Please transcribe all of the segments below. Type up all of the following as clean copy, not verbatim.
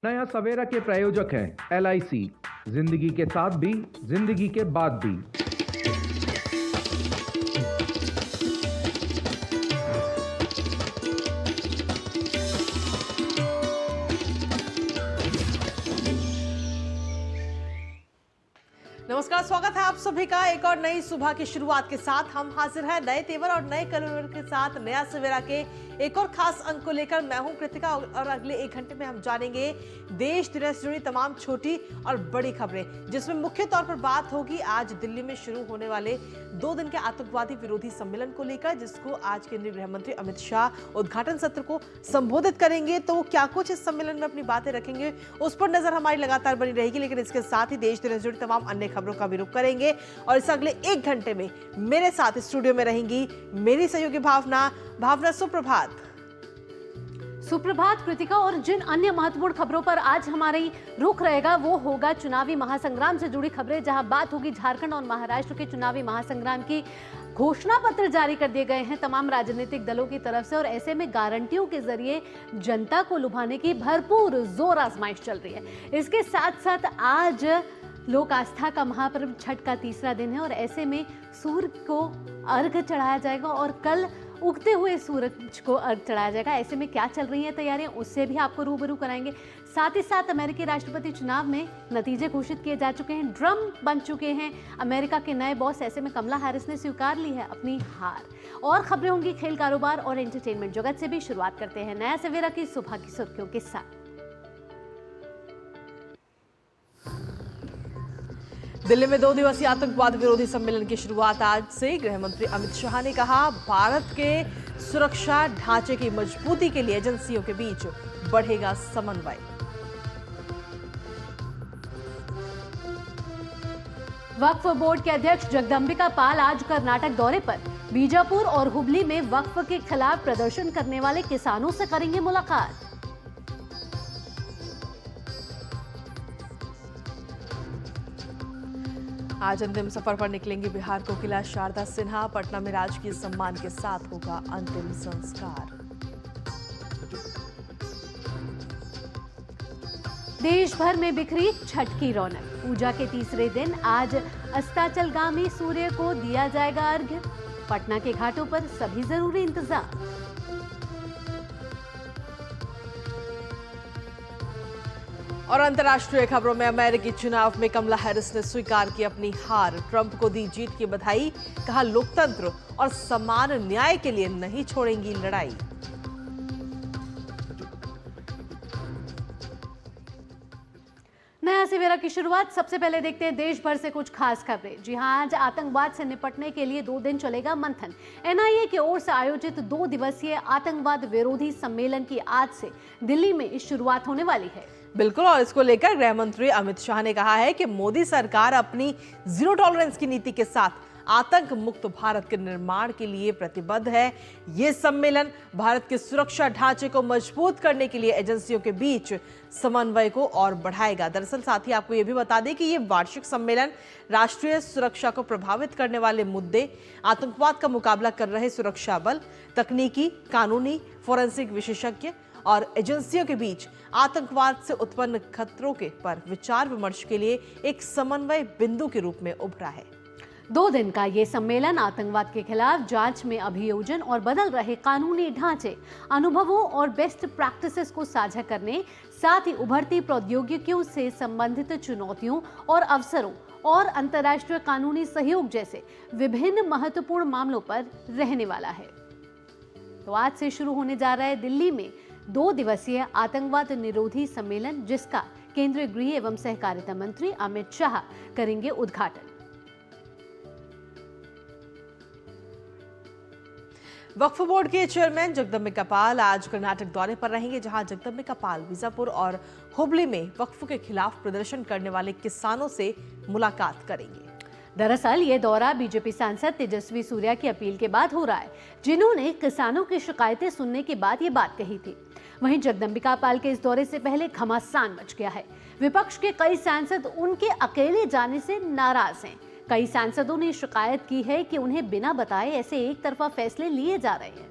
नया सवेरा के प्रायोजक हैं LIC, जिंदगी के साथ भी जिंदगी के बाद भी। नमस्कार, स्वागत है आप सभी का एक और नई सुबह की शुरुआत के साथ। हम हाजिर हैं नए तेवर और नए कलर के साथ नया सवेरा के एक और खास अंक को लेकर। मैं हूं कृतिका और अगले एक घंटे में हम जानेंगे देश दुनिया से जुड़ी तमाम छोटी और बड़ी खबरें, जिसमें मुख्य तौर पर बात होगी आज दिल्ली में शुरू होने वाले 2 दिन के आतंकवादी विरोधी सम्मेलन को लेकर, जिसको आज केंद्रीय गृह मंत्री अमित शाह उद्घाटन सत्र को संबोधित करेंगे। तो क्या कुछ इस सम्मेलन में अपनी बातें रखेंगे, उस पर नजर हमारी लगातार बनी रहेगी। लेकिन इसके साथ ही देश दुनिया से जुड़ी तमाम अन्य खबरों का भी रुख करेंगे और इस अगले एक घंटे में मेरे साथ स्टूडियो में रहेंगी मेरी सहयोगी भावना। सुप्रभात कृतिका। और जिन अन्य महत्वपूर्ण खबरों पर आज हमारी रुख रहेगा वो होगा चुनावी महासंग्राम से जुड़ी खबरें, जहां बात होगी झारखंड और महाराष्ट्र के चुनावी महासंग्राम की। घोषणा पत्र जारी कर दिए गए हैं तमाम राजनीतिक दलों की तरफ से और ऐसे में गारंटियों के जरिए जनता को लुभाने की भरपूर जोर आजमाइश चल रही है। इसके साथ साथ आज लोक आस्था का महापर्व छठ का तीसरा दिन है और ऐसे में सूर्य को अर्घ चढ़ाया जाएगा और कल उगते हुए सूरज को अर्घ चढ़ाया जाएगा। ऐसे में क्या चल रही हैं तैयारियां, उससे भी आपको रूबरू कराएंगे। साथ ही साथ अमेरिकी राष्ट्रपति चुनाव में नतीजे घोषित किए जा चुके हैं, ड्रम बन चुके हैं अमेरिका के नए बॉस। ऐसे में कमला हैरिस ने स्वीकार ली है अपनी हार। और खबरें होंगी खेल, कारोबार और एंटरटेनमेंट जगत से भी। शुरुआत करते हैं नया सवेरा की सुबह की सुर्खियों के साथ। दिल्ली में 2 दिवसीय आतंकवाद विरोधी सम्मेलन की शुरुआत आज से। गृह मंत्री अमित शाह ने कहा, भारत के सुरक्षा ढांचे की मजबूती के लिए एजेंसियों के बीच बढ़ेगा समन्वय। वक्फ बोर्ड के अध्यक्ष जगदंबिका पाल आज कर्नाटक दौरे पर। बीजापुर और हुबली में वक्फ के खिलाफ प्रदर्शन करने वाले किसानों से करेंगे मुलाकात। आज अंतिम सफर पर निकलेंगी बिहार कोकिला शारदा सिन्हा। पटना में राजकीय सम्मान के साथ होगा अंतिम संस्कार। देश भर में बिखरी छठ की रौनक। पूजा के तीसरे दिन आज अस्ताचलगामी सूर्य को दिया जाएगा अर्घ्य। पटना के घाटों पर सभी जरूरी इंतजाम। और अंतर्राष्ट्रीय खबरों में अमेरिकी चुनाव में कमला हैरिस ने स्वीकार की अपनी हार। ट्रंप को दी जीत की बधाई, कहा लोकतंत्र और समान न्याय के लिए नहीं छोड़ेंगी लड़ाई। नया सवेरा की शुरुआत। सबसे पहले देखते हैं देश भर से कुछ खास खबरें। जी हां, आज आतंकवाद से निपटने के लिए 2 दिन चलेगा मंथन। NIA की ओर से आयोजित 2 दिवसीय आतंकवाद विरोधी सम्मेलन की आज से दिल्ली में शुरुआत होने वाली है। बिल्कुल, और इसको लेकर गृह मंत्री अमित शाह ने कहा है कि मोदी सरकार अपनी जीरो टॉलरेंस की नीति के साथ आतंक मुक्त भारत के निर्माण के लिए प्रतिबद्ध है। ये सम्मेलन भारत के सुरक्षा ढांचे को मजबूत करने के लिए एजेंसियों के बीच समन्वय को और बढ़ाएगा। दरअसल साथ ही आपको ये भी बता दें कि ये वार्षिक सम्मेलन राष्ट्रीय सुरक्षा को प्रभावित करने वाले मुद्दे, आतंकवाद का मुकाबला कर रहे सुरक्षा बल, तकनीकी, कानूनी, फोरेंसिक विशेषज्ञ और एजेंसियों के बीच आतंकवाद से उत्पन्न खतरों के पर विचार विमर्श के लिए एक समन्वय बिंदु के रूप में उभरा है। 2 दिन का ये सम्मेलन आतंकवाद के खिलाफ जांच में अभियोजन और बदल रहे कानूनी ढांचे, अनुभवों और बेस्ट प्रैक्टिसेस को साझा करने, साथ ही उभरती प्रौद्योगिकियों से संबंधित चुनौतियों और अवसरों और अंतर्राष्ट्रीय कानूनी सहयोग जैसे विभिन्न महत्वपूर्ण मामलों पर रहने वाला है। तो आज से शुरू होने जा रहा है दिल्ली में 2 दिवसीय आतंकवाद निरोधी सम्मेलन, जिसका केंद्रीय गृह एवं सहकारिता मंत्री अमित शाह करेंगे उद्घाटन। वक्फ बोर्ड के चेयरमैन जगदंबिका पाल आज कर्नाटक दौरे पर रहेंगे, जहां जगदंबिका पाल बीजापुर और हुबली में वक्फ के खिलाफ प्रदर्शन करने वाले किसानों से मुलाकात करेंगे। दरअसल ये दौरा बीजेपी सांसद तेजस्वी सूर्या की अपील के बाद हो रहा है, जिन्होंने किसानों की शिकायतें सुनने के बाद ये बात कही थी। वहीं जगदंबिका पाल के इस दौरे से पहले घमासान मच गया है। विपक्ष के कई सांसद उनके अकेले जाने से नाराज हैं। कई सांसदों ने शिकायत की है कि उन्हें बिना बताए ऐसे एक तरफा फैसले लिए जा रहे हैं।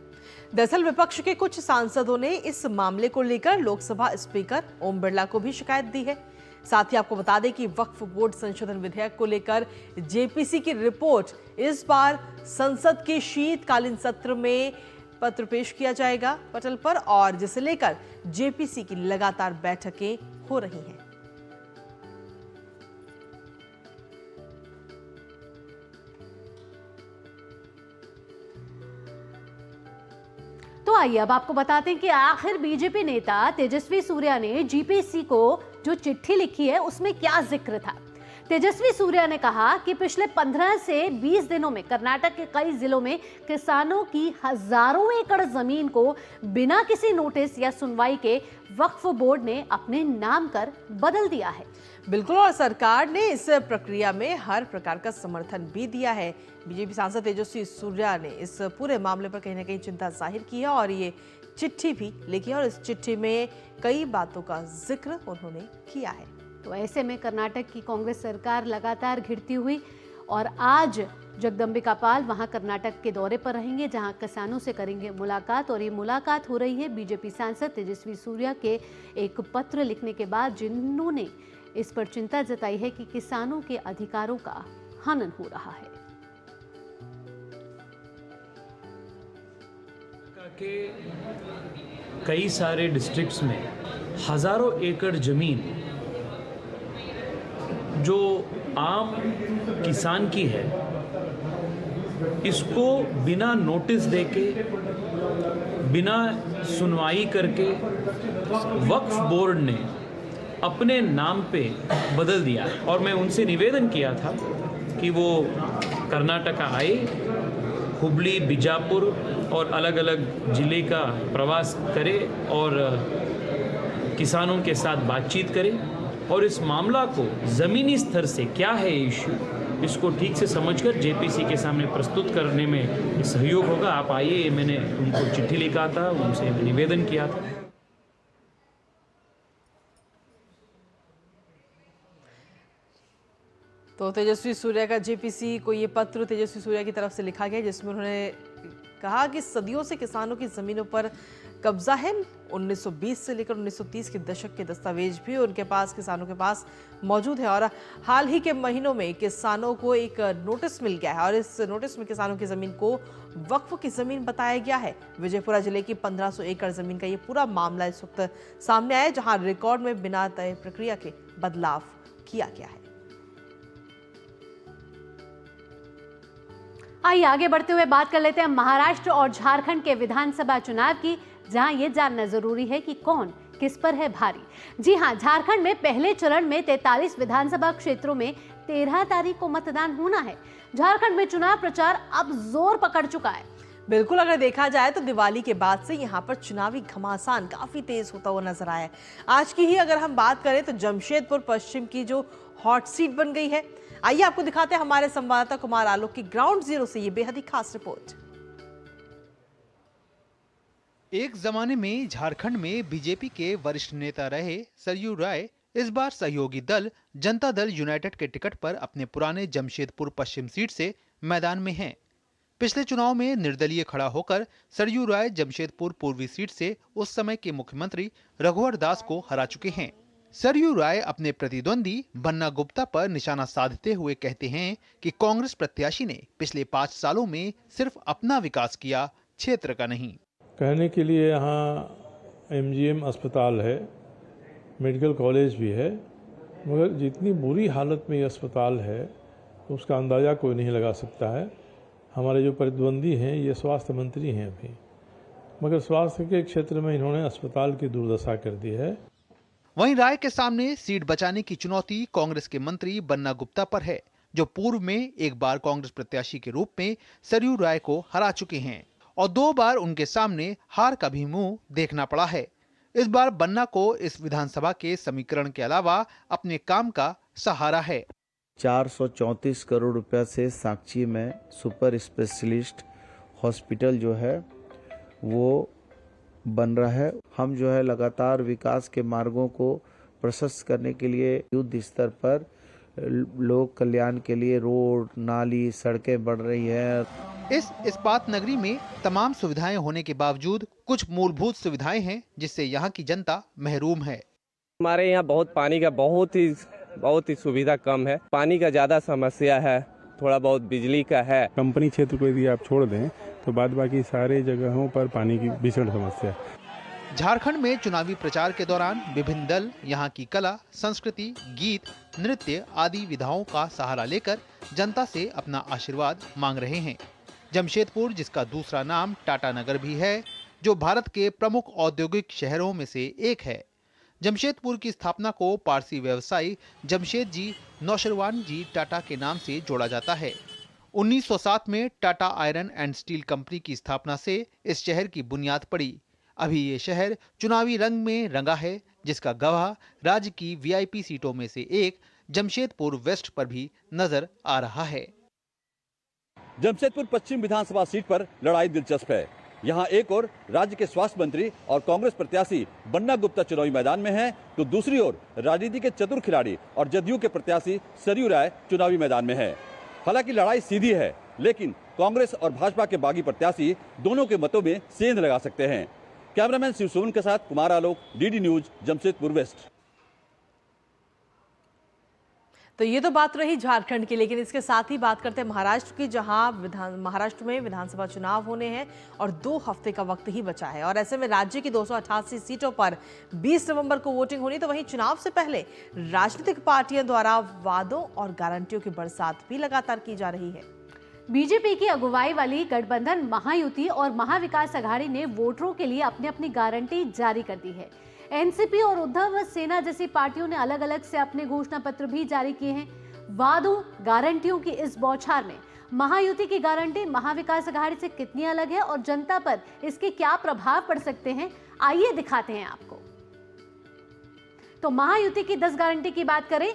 दरअसल विपक्ष के कुछ सांसदों ने इस मामले को लेकर लोकसभा स्पीकर ओम बिरला को भी शिकायत दी है। साथ ही आपको बता दें कि वक्फ बोर्ड संशोधन विधेयक को लेकर जेपीसी की रिपोर्ट इस बार संसद के शीतकालीन सत्र में पत्र पेश किया जाएगा पटल पर, और जिसे लेकर जेपीसी की लगातार बैठकें हो रही हैं। तो आइए अब आपको बताते हैं कि आखिर बीजेपी नेता तेजस्वी सूर्या ने जीपीसी को जो चिट्ठी लिखी है उसमें क्या जिक्र था। तेजस्वी सूर्या ने कहा कि पिछले 15 से 20 दिनों में कर्नाटक के कई जिलों में किसानों की हजारों एकड़ जमीन को बिना किसी नोटिस या सुनवाई के वक्फ बोर्ड ने अपने नाम कर बदल दिया है। बिल्कुल, और सरकार ने इस प्रक्रिया में हर प्रकार का समर्थन भी दिया है। बीजेपी सांसद तेजस्वी सूर्या ने इस पूरे मामले पर कहीं ना कहीं चिंता जाहिर की है और ये चिट्ठी भी लिखी है, और इस चिट्ठी में कई बातों का जिक्र उन्होंने किया है। तो ऐसे में कर्नाटक की कांग्रेस सरकार लगातार घिरती हुई, और आज जगदंबिका पाल वहां कर्नाटक के दौरे पर रहेंगे, जहां किसानों से करेंगे मुलाकात। और ये मुलाकात हो रही है बीजेपी सांसद तेजस्वी सूर्या के एक पत्र लिखने के बाद, जिन्होंने इस पर चिंता जताई है कि किसानों के अधिकारों का हनन हो रहा है। के कई सारे डिस्ट्रिक्ट्स में हजारों एकड़ जमीन जो आम किसान की है, इसको बिना नोटिस देके, बिना सुनवाई करके वक्फ बोर्ड ने अपने नाम पे बदल दिया है। और मैं उनसे निवेदन किया था कि वो कर्नाटका आए, हुबली, बीजापुर और अलग अलग जिले का प्रवास करे और किसानों के साथ बातचीत करे और इस मामला को ज़मीनी स्तर से क्या है इश्यू, इसको ठीक से समझकर जेपीसी के सामने प्रस्तुत करने में सहयोग होगा। आप आइए, मैंने उनको चिट्ठी लिखा था, उनसे निवेदन किया था। तो तेजस्वी सूर्या का जेपीसी को ये पत्र तेजस्वी सूर्या की तरफ से लिखा गया, जिसमें उन्होंने कहा कि सदियों से किसानों की जमीनों पर कब्जा है। 1920 से लेकर 1930 के दशक के दस्तावेज भी उनके पास, किसानों के पास मौजूद है। और हाल ही के महीनों में किसानों को एक नोटिस मिल गया है और इस नोटिस में किसानों की जमीन को वक्फ की जमीन बताया गया है। विजयपुरा जिले की 1500 एकड़ जमीन का ये पूरा मामला इस वक्त सामने आया है, जहां रिकॉर्ड में बिना तय प्रक्रिया के बदलाव किया गया है। आइए आगे बढ़ते हुए बात कर लेते हैं महाराष्ट्र और झारखंड के विधानसभा चुनाव की, जहां ये जानना जरूरी है कि कौन किस पर है भारी। जी हां, झारखंड में पहले चरण में 43 विधानसभा क्षेत्रों में 13 तारीख को मतदान होना है। झारखंड में चुनाव प्रचार अब जोर पकड़ चुका है। बिल्कुल, अगर देखा जाए तो दिवाली के बाद से यहाँ पर चुनावी घमासान काफी तेज होता हुआ नजर आया है। आज की ही अगर हम बात करें तो जमशेदपुर पश्चिम की जो हॉट सीट बन गई है। आइए आपको दिखाते हैं हमारे संवाददाता कुमार आलोक की ग्राउंड जीरो से ये बेहद ही खास रिपोर्ट। एक जमाने में झारखंड में बीजेपी के वरिष्ठ नेता रहे सरयू राय इस बार सहयोगी दल जनता दल यूनाइटेड के टिकट पर अपने पुराने जमशेदपुर पश्चिम सीट से मैदान में हैं। पिछले चुनाव में निर्दलीय खड़ा होकर सरयू राय जमशेदपुर पूर्वी सीट से उस समय के मुख्यमंत्री रघुवर दास को हरा चुके हैं। सरयू राय अपने प्रतिद्वंदी बन्ना गुप्ता पर निशाना साधते हुए कहते हैं कि कांग्रेस प्रत्याशी ने पिछले 5 सालों में सिर्फ अपना विकास किया, क्षेत्र का नहीं। कहने के लिए यहाँ एमजीएम अस्पताल है, मेडिकल कॉलेज भी है, मगर जितनी बुरी हालत में ये अस्पताल है उसका अंदाज़ा कोई नहीं लगा सकता है। हमारे जो प्रतिद्वंदी हैं ये स्वास्थ्य मंत्री हैं अभी, मगर स्वास्थ्य के क्षेत्र में इन्होंने अस्पताल की दुर्दशा कर दी है। वहीं राय के सामने सीट बचाने की चुनौती कांग्रेस के मंत्री बन्ना गुप्ता पर है, जो पूर्व में एक बार कांग्रेस प्रत्याशी के रूप में सरयू राय को हरा चुके हैं और 2 बार उनके सामने हार का भी मुंह देखना पड़ा है। इस बार बन्ना को इस विधानसभा के समीकरण के अलावा अपने काम का सहारा है। 434 करोड़ रुपया से साक्षी में सुपर स्पेशलिस्ट हॉस्पिटल जो है वो बन रहा है। हम जो है लगातार विकास के मार्गों को प्रशस्त करने के लिए युद्ध स्तर पर लोक कल्याण के लिए रोड, नाली, सड़कें बढ़ रही है। इस इस्पात नगरी में तमाम सुविधाएं होने के बावजूद कुछ मूलभूत सुविधाएं हैं जिससे यहाँ की जनता महरूम है। हमारे यहाँ पानी का बहुत ही सुविधा कम है। पानी का ज्यादा समस्या है, थोड़ा बहुत बिजली का है। कंपनी क्षेत्र को यदि आप छोड़ दें तो बाद बाकी सारे जगहों पर पानी की भीषण समस्या है। झारखंड में चुनावी प्रचार के दौरान विभिन्न दल यहाँ की कला, संस्कृति, गीत, नृत्य आदि विधाओं का सहारा लेकर जनता से अपना आशीर्वाद मांग रहे हैं। जमशेदपुर, जिसका दूसरा नाम टाटा नगर भी है, जो भारत के प्रमुख औद्योगिक शहरों में से एक है। जमशेदपुर की स्थापना को पारसी व्यवसायी जमशेद जी नौशरवान जी टाटा के नाम से जोड़ा जाता है। 1907 में Tata iron and steel company की स्थापना से इस शहर की बुनियाद पड़ी। अभी ये शहर चुनावी रंग में रंगा है, जिसका गवाह राज्य की वीआईपी सीटों में से एक जमशेदपुर वेस्ट पर भी नजर आ रहा है। जमशेदपुर पश्चिम विधानसभा सीट पर लड़ाई दिलचस्प है। यहाँ एक ओर राज्य के स्वास्थ्य मंत्री और कांग्रेस प्रत्याशी बन्ना गुप्ता चुनावी मैदान में हैं, तो दूसरी ओर राजनीति के चतुर खिलाड़ी और जदयू के प्रत्याशी सरयू राय चुनावी मैदान में हैं। हालांकि लड़ाई सीधी है, लेकिन कांग्रेस और भाजपा के बागी प्रत्याशी दोनों के मतों में सेंध लगा सकते हैं। कैमरामैन शिव सोन के साथ Kumar Alok, DD news, Jamshedpur waste. तो ये तो बात रही झारखंड की, लेकिन इसके साथ ही बात करते हैं महाराष्ट्र की, जहां महाराष्ट्र में विधानसभा चुनाव होने हैं और 2 हफ्ते का वक्त ही बचा है। और ऐसे में राज्य की 288 सीटों पर 20 नवंबर को वोटिंग होनी। तो वहीं चुनाव से पहले राजनीतिक पार्टियों द्वारा वादों और गारंटियों की बरसात भी लगातार की जा रही है। बीजेपी की अगुवाई वाली गठबंधन महायुति और महाविकास अघाड़ी ने वोटरों के लिए अपनी अपनी गारंटी जारी कर दी है। एनसीपी और उद्धव सेना जैसी पार्टियों ने अलग अलग से अपने घोषणा पत्र भी जारी किए हैं। वादों गारंटियों की इस बौछार में महायुति की गारंटी महाविकास अघाड़ी से कितनी अलग है और जनता पर इसके क्या प्रभाव पड़ सकते हैं, आइए दिखाते हैं आपको। तो महायुति की 10 गारंटी की बात करें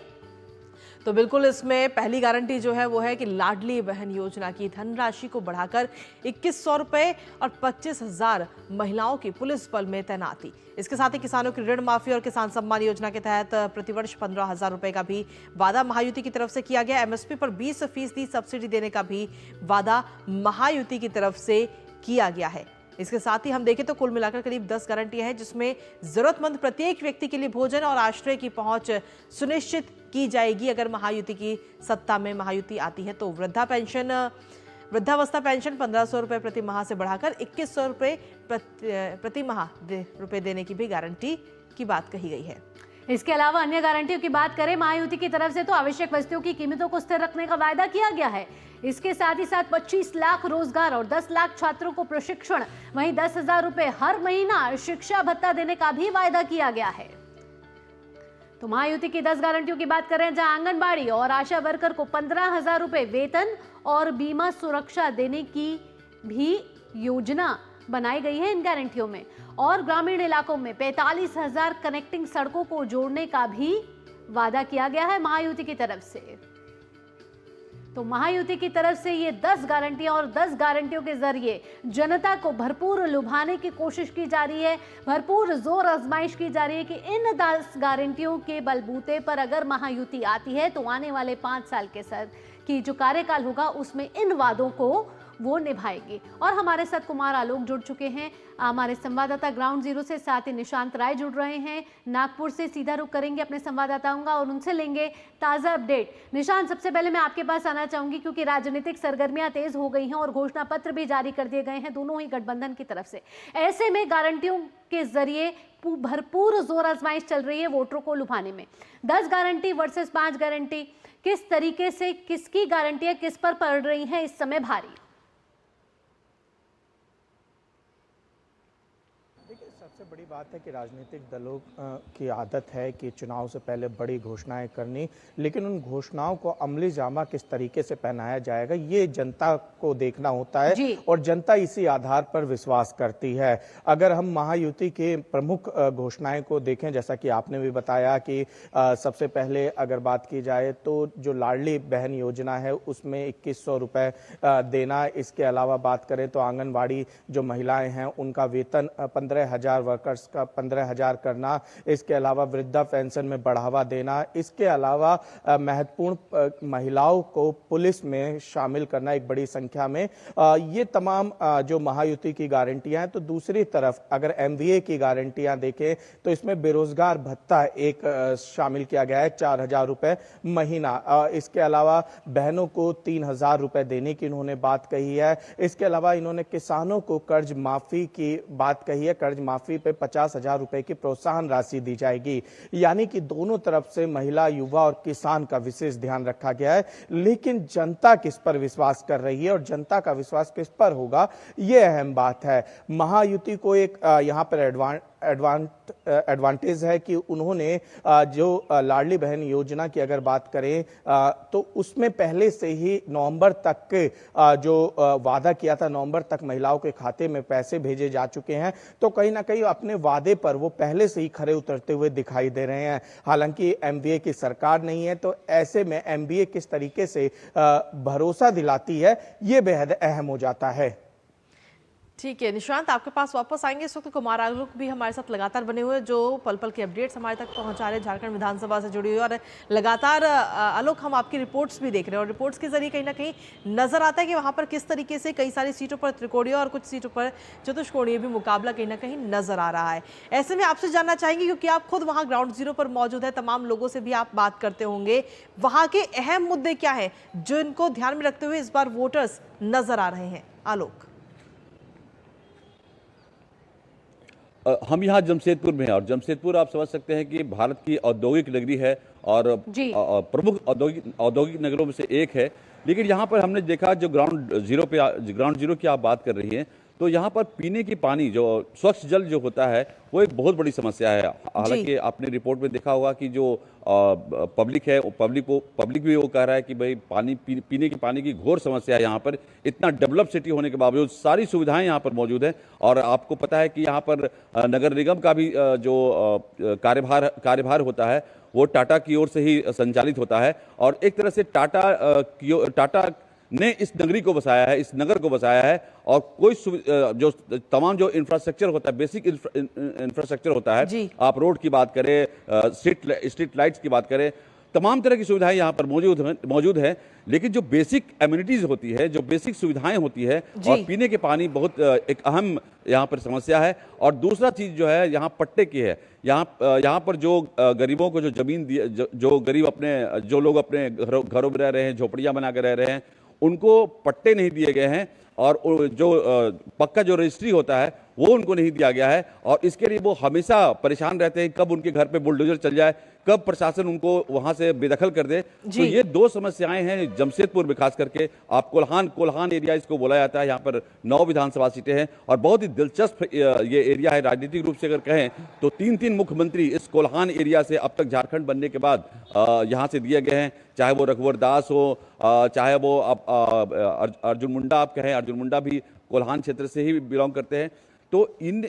तो बिल्कुल इसमें पहली गारंटी जो है वो है कि लाडली बहन योजना की धनराशि को बढ़ाकर 2100 रुपए और 25,000 महिलाओं की पुलिस बल में तैनाती। इसके साथ ही किसानों की ऋण माफी और किसान सम्मान योजना के तहत प्रतिवर्ष 15,000 रुपए का भी वादा महायुति की तरफ से किया गया। एमएसपी पर 20% सब्सिडी देने का भी वादा महायुति की तरफ से किया गया है। इसके साथ ही हम देखें तो कुल मिलाकर करीब 10 गारंटियां हैं, जिसमें जरूरतमंद प्रत्येक व्यक्ति के लिए भोजन और आश्रय की पहुंच सुनिश्चित की जाएगी। अगर महायुति की सत्ता में महायुति आती है तो वृद्धावस्था पेंशन 1500 रुपए प्रति माह से बढ़ाकर 2100 रुपए प्रति माह रुपए देने की भी गारंटी की बात कही गई है। इसके अलावा अन्य गारंटियों की बात करें महायुति की तरफ से तो आवश्यक वस्तुओं की कीमतों को स्थिर रखने का वायदा किया गया है। इसके साथ ही साथ 25 लाख रोजगार और 10 लाख छात्रों को प्रशिक्षण, वहीं 10,000 रुपए हर महीना शिक्षा भत्ता देने का भी वायदा किया गया है। तो महायुति की 10 गारंटियों की बात करें, जहां आंगनबाड़ी और आशा वर्कर को 15,000 रुपए वेतन और बीमा सुरक्षा देने की भी योजना बनाई गई है इन गारंटियों में, और ग्रामीण इलाकों में 45,000 कनेक्टिंग सड़कों को जोड़ने का भी वादा किया गया है महायुति की तरफ से। तो महायुति की तरफ से ये 10 गारंटियां और 10 गारंटियों के जरिए जनता को भरपूर लुभाने की कोशिश की जा रही है, भरपूर जोर आजमाइश की जा रही है कि इन 10 गारंटियों के बलबूते पर अगर महायुति आती है तो आने वाले 5 साल के सर की जो कार्यकाल होगा उसमें इन वादों को वो निभाएगी। और हमारे साथ कुमार आलोक जुड़ चुके हैं, हमारे संवाददाता ग्राउंड जीरो से, साथ ही निशांत राय जुड़ रहे हैं नागपुर से। सीधा रुख करेंगे अपने संवाददाताओं का और उनसे लेंगे ताज़ा अपडेट। निशांत, सबसे पहले मैं आपके पास आना चाहूंगी क्योंकि राजनीतिक सरगर्मियां तेज हो गई हैं और घोषणा पत्र भी जारी कर दिए गए हैं दोनों ही गठबंधन की तरफ से। ऐसे में गारंटियों के जरिए भरपूर जोर आजमाइश चल रही है वोटरों को लुभाने में। 10 गारंटी वर्सेस 5 गारंटी, किस तरीके से किसकी गारंटियां किस पर पड़ रही हैं इस समय भारी? सबसे बड़ी बात है कि राजनीतिक दलों की आदत है कि चुनाव से पहले बड़ी घोषणाएं करनी, लेकिन उन घोषणाओं को अमली जामा किस तरीके से पहनाया जाएगा ये जनता को देखना होता है और जनता इसी आधार पर विश्वास करती है। अगर हम महायुति के प्रमुख घोषणाएं को देखें, जैसा कि आपने भी बताया कि सबसे पहले अगर बात की जाए तो जो लाडली बहन योजना है उसमें 2100 रुपए देना। इसके अलावा बात करें तो आंगनबाड़ी जो महिलाएं हैं उनका वेतन 15,000 वर्कर्स का 15,000 करना, इसके अलावा वृद्धा पेंशन में बढ़ावा देना, इसके अलावा महत्वपूर्ण महिलाओं को पुलिस में शामिल करना एक बड़ी संख्या में, ये तमाम जो महायुति की गारंटियां हैं। तो दूसरी तरफ अगर MVA की गारंटियां देखें तो इसमें बेरोजगार भत्ता एक शामिल किया गया है, 4,000 रुपए महीना। इसके अलावा बहनों को 3,000 रुपए देने की इन्होंने बात कही है। इसके अलावा इन्होंने किसानों को कर्ज माफी की बात कही है, कर्ज माफी पे 50,000 रुपए की प्रोत्साहन राशि दी जाएगी। यानी कि दोनों तरफ से महिला, युवा और किसान का विशेष ध्यान रखा गया है। लेकिन जनता किस पर विश्वास कर रही है और जनता का विश्वास किस पर होगा, यह अहम बात है। महायुति को एक यहां पर एडवांटेज है कि उन्होंने जो लाडली बहन योजना की अगर बात करें तो उसमें पहले से ही नवंबर तक जो वादा किया था, नवंबर तक महिलाओं के खाते में पैसे भेजे जा चुके हैं। तो कहीं ना कहीं अपने वादे पर वो पहले से ही खरे उतरते हुए दिखाई दे रहे हैं। हालांकि MVA की सरकार नहीं है, तो ऐसे में MVA किस तरीके से भरोसा दिलाती है, ये बेहद अहम हो जाता है। ठीक है निशांत, आपके पास वापस आएंगे। इस वक्त कुमार आलोक भी हमारे साथ लगातार बने हुए हैं, जो पल पल के अपडेट्स हमारे तक पहुंचा रहे हैं झारखंड विधानसभा से जुड़ी हुई। और लगातार आलोक, हम आपकी रिपोर्ट्स भी देख रहे हैं और रिपोर्ट्स के जरिए कहीं ना कहीं नजर आता है कि वहां पर किस तरीके से कई सारी सीटों पर त्रिकोणीय और कुछ सीटों पर चतुष्कोणीय भी मुकाबला कहीं ना कहीं नजर आ रहा है। ऐसे में आपसे जानना चाहेंगे, क्योंकि आप खुद वहां ग्राउंड जीरो पर मौजूद है, तमाम लोगों से भी आप बात करते होंगे, वहां के अहम मुद्दे क्या है जो इनको ध्यान में रखते हुए इस बार वोटर्स नजर आ रहे हैं? आलोक, हम यहाँ जमशेदपुर में हैं और जमशेदपुर आप समझ सकते हैं कि भारत की औद्योगिक नगरी है और प्रमुख औद्योगिक नगरों में से एक है। लेकिन यहाँ पर हमने देखा जो ग्राउंड जीरो की आप बात कर रही हैं, तो यहाँ पर पीने की पानी, जो स्वच्छ जल जो होता है, वो एक बहुत बड़ी समस्या है। हालांकि आपने रिपोर्ट में देखा होगा कि जो पब्लिक है, पब्लिक भी वो कह रहा है कि भाई पीने की पानी की घोर समस्या है। यहाँ पर इतना डेवलप सिटी होने के बावजूद सारी सुविधाएं यहाँ पर मौजूद हैं। और आपको पता है कि यहाँ पर नगर निगम का भी जो कार्यभार होता है वो टाटा की ओर से ही संचालित होता है। और एक तरह से टाटा ने इस नगरी को बसाया है, इस नगर को बसाया है। और कोई जो तमाम जो इंफ्रास्ट्रक्चर होता है, बेसिक इंफ्रास्ट्रक्चर होता है, आप रोड की बात करें, स्ट्रीट लाइट्स की बात करें, तमाम तरह की सुविधाएं यहाँ पर मौजूद है। लेकिन जो बेसिक एमिनिटीज होती है, जो बेसिक सुविधाएं होती है, और पीने के पानी बहुत एक अहम यहाँ पर समस्या है। और दूसरा चीज जो है यहाँ पट्टे की है। यहाँ पर जो गरीबों को जो जमीन जो लोग अपने घरों में रह रहे हैं, झोपड़ियां बना कर रह रहे हैं, उनको पट्टे नहीं दिए गए हैं। और जो पक्का जो रजिस्ट्री होता है वो उनको नहीं दिया गया है। और इसके लिए वो हमेशा परेशान रहते हैं कब उनके घर पे बुलडोजर चल जाए, कब प्रशासन उनको वहां से बेदखल कर दे। तो ये दो समस्याएं हैं जमशेदपुर में, खास करके आप कोल्हान एरिया इसको बोला जाता है। यहाँ पर 9 विधानसभा सीटें हैं और बहुत ही दिलचस्प ये एरिया है। राजनीतिक रूप से अगर कहें तो 3 मुख्यमंत्री इस कोल्हान एरिया से अब तक झारखंड बनने के बाद यहाँ से दिए गए हैं। चाहे वो रघुवर दास हो, चाहे वो अर्जुन मुंडा आप कहें, अर्जुन मुंडा भी कोल्हान क्षेत्र से ही बिलोंग करते हैं। तो इन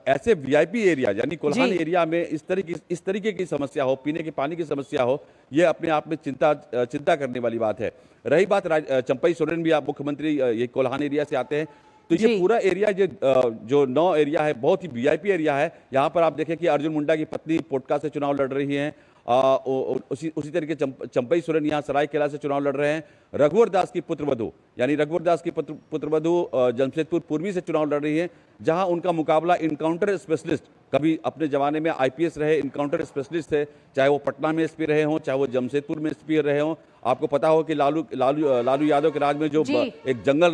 ऐसे VIP एरिया यानी कोल्हान एरिया में इस तरीके की समस्या हो, पीने के पानी की समस्या हो, ये अपने आप में चिंता करने वाली बात है। रही बात चंपई सोरेन भी आप मुख्यमंत्री ये कोल्हान एरिया से आते हैं। तो ये पूरा एरिया जो 9 एरिया है बहुत ही VIP एरिया है। यहाँ पर आप देखें कि अर्जुन मुंडा की पत्नी पोटका से चुनाव लड़ रही हैं। उसी तरीके चंपई सोरेन यहाँ सरायकेला से चुनाव लड़ रहे हैं। रघुवर दास की पुत्रवधू यानी रघुवर दास की पुत्रवधू जमशेदपुर पूर्वी से चुनाव लड़ रही है, जहां उनका मुकाबला इनकाउंटर स्पेशलिस्ट, कभी अपने जमाने में IPS रहे, इनकाउंटर स्पेशलिस्ट थे, चाहे वो पटना में SP रहे हों, चाहे वो जमशेदपुर में SP रहे हों। आपको पता हो कि लालू यादव के राज में जो एक जंगल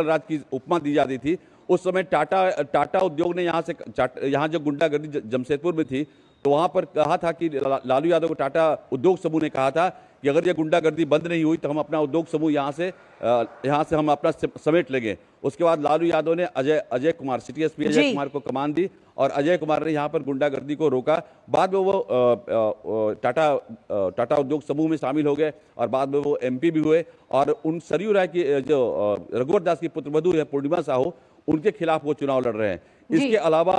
राज की उपमा दी जाती थी, उस समय टाटा उद्योग ने यहाँ जो गुंडागर्दी जमशेदपुर में थी, तो वहां पर कहा था कि लालू यादव को टाटा उद्योग समूह ने कहा था कि अगर ये गुंडागर्दी बंद नहीं हुई तो हम अपना उद्योग समूह यहाँ से हम अपना समेट लेंगे। उसके बाद लालू यादव ने अजय कुमार सिटी SP अजय कुमार को कमान दी और अजय कुमार ने यहाँ पर गुंडागर्दी को रोका। बाद में वो टाटा उद्योग समूह में शामिल हो गए और बाद में वो MP भी हुए। और उन सरयू राय की जो रघुवर दास की पुत्रवधू है पूर्णिमा साहू, उनके खिलाफ वो चुनाव लड़ रहे हैं। इसके अलावा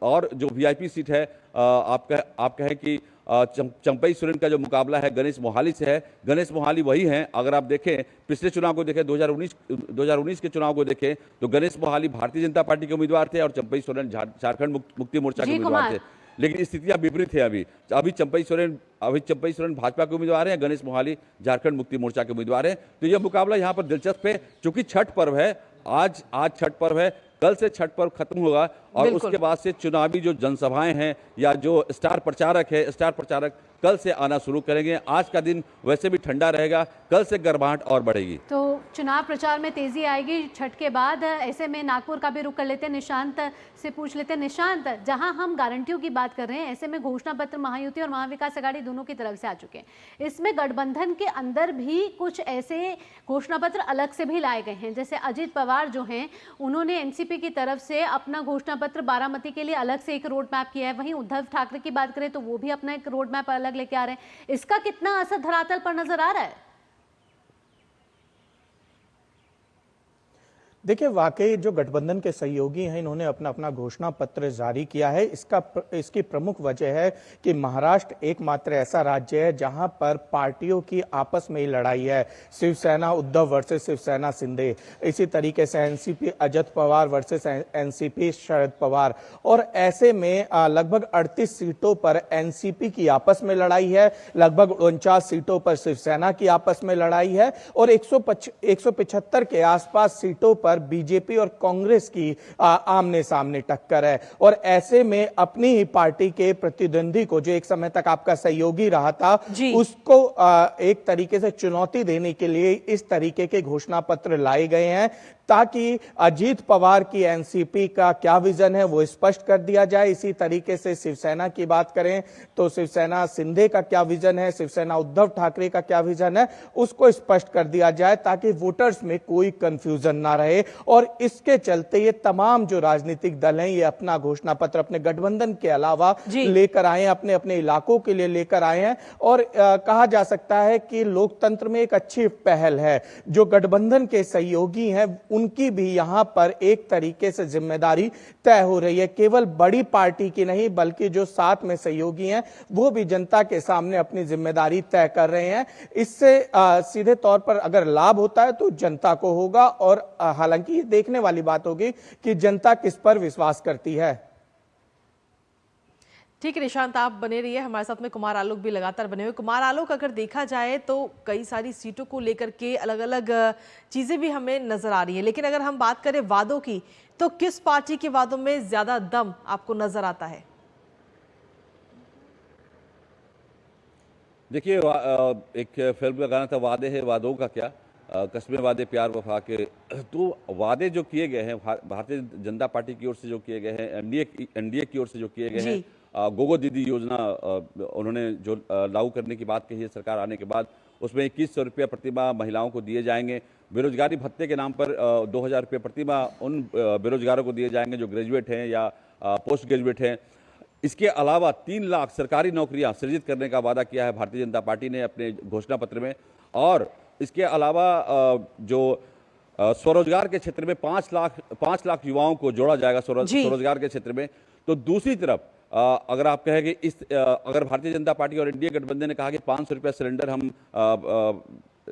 और जो वीआईपी सीट है, आप कहें कि चंपई सोरेन का जो मुकाबला है गणेश मोहाली से है। गणेश मोहाली वही हैं, अगर आप देखें पिछले चुनाव को देखें, 2019 के चुनाव को देखें तो गणेश मोहाली भारतीय जनता पार्टी के उम्मीदवार थे और चंपई सोरेन झारखंड मुक्ति मोर्चा के उम्मीदवार थे। लेकिन स्थितियां विपरीत है। अभी चंपई सोरेन भाजपा के उम्मीदवार हैं, गणेश मोहाली झारखंड मुक्ति मोर्चा के उम्मीदवार हैं। तो यह मुकाबला यहाँ पर दिलचस्प है। चूंकि छठ पर्व है, आज छठ पर्व है, कल से छठ पर्व खत्म होगा और उसके बाद से चुनावी जो जनसभाएं हैं या जो स्टार प्रचारक कल से आना शुरू करेंगे। आज का दिन वैसे भी ठंडा रहेगा, कल से गर्माहट और बढ़ेगी। तो चुनाव प्रचार में तेजी आएगी छठ के बाद। ऐसे में नागपुर का भी रुख कर लेते हैं, निशांत से पूछ लेते हैं। निशांत, जहां हम गारंटियों की बात कर रहे हैं, ऐसे में घोषणा पत्र महायुति और महाविकास आघाड़ी दोनों की तरफ से आ चुके हैं। इसमें गठबंधन के अंदर भी कुछ ऐसे घोषणा पत्र अलग से भी लाए गए हैं। जैसे अजित पवार जो हैं, उन्होंने एनसीपी की तरफ से अपना घोषणा पत्र बारामती के लिए अलग से एक रोड मैप किया है। वहीं उद्धव ठाकरे की बात करें तो वो भी अपना एक रोड मैप अलग लेके आ रहे हैं। इसका कितना असर धरातल पर नजर आ रहा है? देखिए, वाकई जो गठबंधन के सहयोगी हैं, इन्होंने अपना घोषणा पत्र जारी किया है। इसकी प्रमुख वजह है कि महाराष्ट्र एकमात्र ऐसा राज्य है जहां पर पार्टियों की आपस में ही लड़ाई है। शिवसेना उद्धव वर्सेस शिवसेना शिंदे, इसी तरीके से NCP Ajit Pawar versus NCP Sharad Pawar. और ऐसे में लगभग 38 सीटों पर एनसीपी की आपस में लड़ाई है, लगभग 49 सीटों पर शिवसेना की आपस में लड़ाई है और 175 के आसपास सीटों पर बीजेपी और कांग्रेस की आमने सामने टक्कर है। और ऐसे में अपनी ही पार्टी के प्रतिद्वंदी को, जो एक समय तक आपका सहयोगी रहा था, उसको एक तरीके से चुनौती देने के लिए इस तरीके के घोषणा पत्र लाए गए हैं ताकि अजीत पवार की एनसीपी का क्या विजन है वो स्पष्ट कर दिया जाए। इसी तरीके से शिवसेना की बात करें तो शिवसेना शिंदे का क्या विजन है, शिवसेना उद्धव ठाकरे का क्या विजन है, उसको स्पष्ट कर दिया जाए ताकि वोटर्स में कोई कंफ्यूजन ना रहे। और इसके चलते ये तमाम जो राजनीतिक दल हैं, ये अपना घोषणा पत्र अपने गठबंधन के अलावा लेकर आए हैं, अपने अपने इलाकों के लिए लेकर आए हैं। और कहा जा सकता है कि लोकतंत्र में एक अच्छी पहल है। जो गठबंधन के सहयोगी हैं उनकी भी यहां पर एक तरीके से जिम्मेदारी तय हो रही है। केवल बड़ी पार्टी की नहीं, बल्कि जो साथ में सहयोगी हैं वो भी जनता के सामने अपनी जिम्मेदारी तय कर रहे हैं। इससे सीधे तौर पर अगर लाभ होता है तो जनता को होगा। और हालांकि ये देखने वाली बात होगी कि जनता किस पर विश्वास करती है। ठीक है निशांत, आप बने रहिए, हमारे साथ में कुमार आलोक भी लगातार बने हुए। कुमार आलोक, अगर देखा जाए तो कई सारी सीटों को लेकर के अलग अलग चीजें भी हमें नजर आ रही है, लेकिन अगर हम बात करें वादों की तो किस पार्टी के वादों में ज्यादा दम आपको नजर आता है? देखिए, एक फिल्म का गाना था, वादे हैं वादों का क्या, कस्में वादे प्यार वफा के। तो वादे जो किए गए हैं भारतीय जनता पार्टी की ओर से, जो किए गए हैं एनडीए की ओर से जो किए गए हैं, गोगो दीदी योजना उन्होंने जो लागू करने की बात कही है सरकार आने के बाद, उसमें 2100 रुपये प्रतिमाह महिलाओं को दिए जाएंगे। बेरोजगारी भत्ते के नाम पर 2000 रुपये प्रतिमाह उन बेरोजगारों को दिए जाएंगे जो ग्रेजुएट हैं या पोस्ट ग्रेजुएट हैं। इसके अलावा 3 लाख सरकारी नौकरियां सृजित करने का वादा किया है भारतीय जनता पार्टी ने अपने घोषणा पत्र में। और इसके अलावा जो स्वरोजगार के क्षेत्र में 5 लाख युवाओं को जोड़ा जाएगा स्वरोजगार के क्षेत्र में। तो दूसरी तरफ अगर आप कहें कि अगर भारतीय जनता पार्टी और एनडीए गठबंधन ने कहा कि 500 रुपये सिलेंडर हम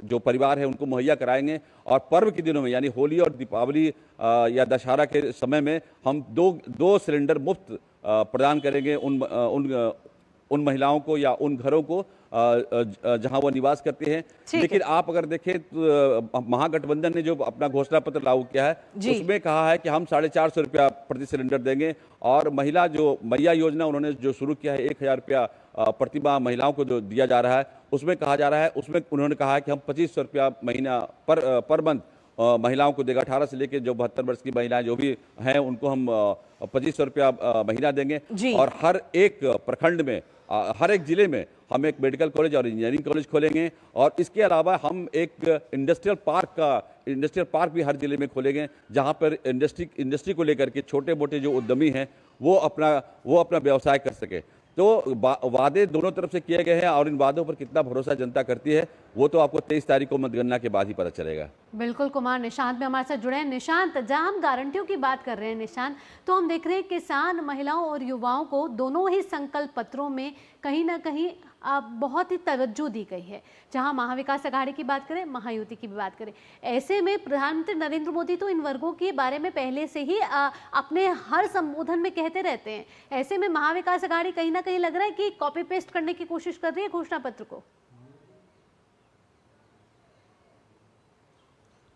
जो परिवार है उनको मुहैया कराएंगे, और पर्व के दिनों में यानी होली और दीपावली या दशहरा के समय में हम दो सिलेंडर मुफ्त प्रदान करेंगे उन महिलाओं को या उन घरों को जहां वो निवास करते हैं। लेकिन आप अगर देखें तो महागठबंधन ने जो अपना घोषणा पत्र लागू किया है उसमें कहा है कि हम 450 रुपया प्रति सिलेंडर देंगे। और मैया योजना उन्होंने जो शुरू किया है 1000 रुपया प्रतिमाह महिलाओं को जो दिया जा रहा है, उसमें कहा जा रहा है, उसमें उन्होंने कहा है कि हम 2500 रुपया महीना पर मंथ महिलाओं को देगा। 18 से लेकर जो 72 वर्ष की महिलाएं जो भी हैं उनको हम 2500 रुपया महीना देंगे। और हर एक प्रखंड में, हर एक जिले में हम एक मेडिकल कॉलेज और इंजीनियरिंग कॉलेज खोलेंगे। और इसके अलावा हम एक इंडस्ट्रियल पार्क भी हर जिले में खोलेंगे, जहां पर इंडस्ट्री को लेकर के छोटे मोटे जो उद्यमी हैं वो अपना व्यवसाय कर सके। तो वादे दोनों तरफ से किए गए हैं और इन वादों पर कितना भरोसा जनता करती है वो तो आपको 23 तारीख को मतगणना के बाद ही पता चलेगा। बिल्कुल, कुमार निशांत भी हमारे साथ जुड़े हैं। निशांत, जहां हम गारंटियों की बात कर रहे हैं निशांत, तो हम देख रहे हैं किसान, महिलाओं और युवाओं को दोनों ही संकल्प पत्रों में कहीं ना कहीं बहुत ही तवज्जो दी गई है। जहां महाविकास अघाड़ी की बात करें, महायुति की भी बात करें, ऐसे में प्रधानमंत्री नरेंद्र मोदी तो इन वर्गों के बारे में पहले से ही अपने हर संबोधन में कहते रहते हैं। ऐसे में महाविकास अघाड़ी कहीं ना कहीं लग रहा है कि कॉपी पेस्ट करने की कोशिश कर रही है घोषणा पत्र को।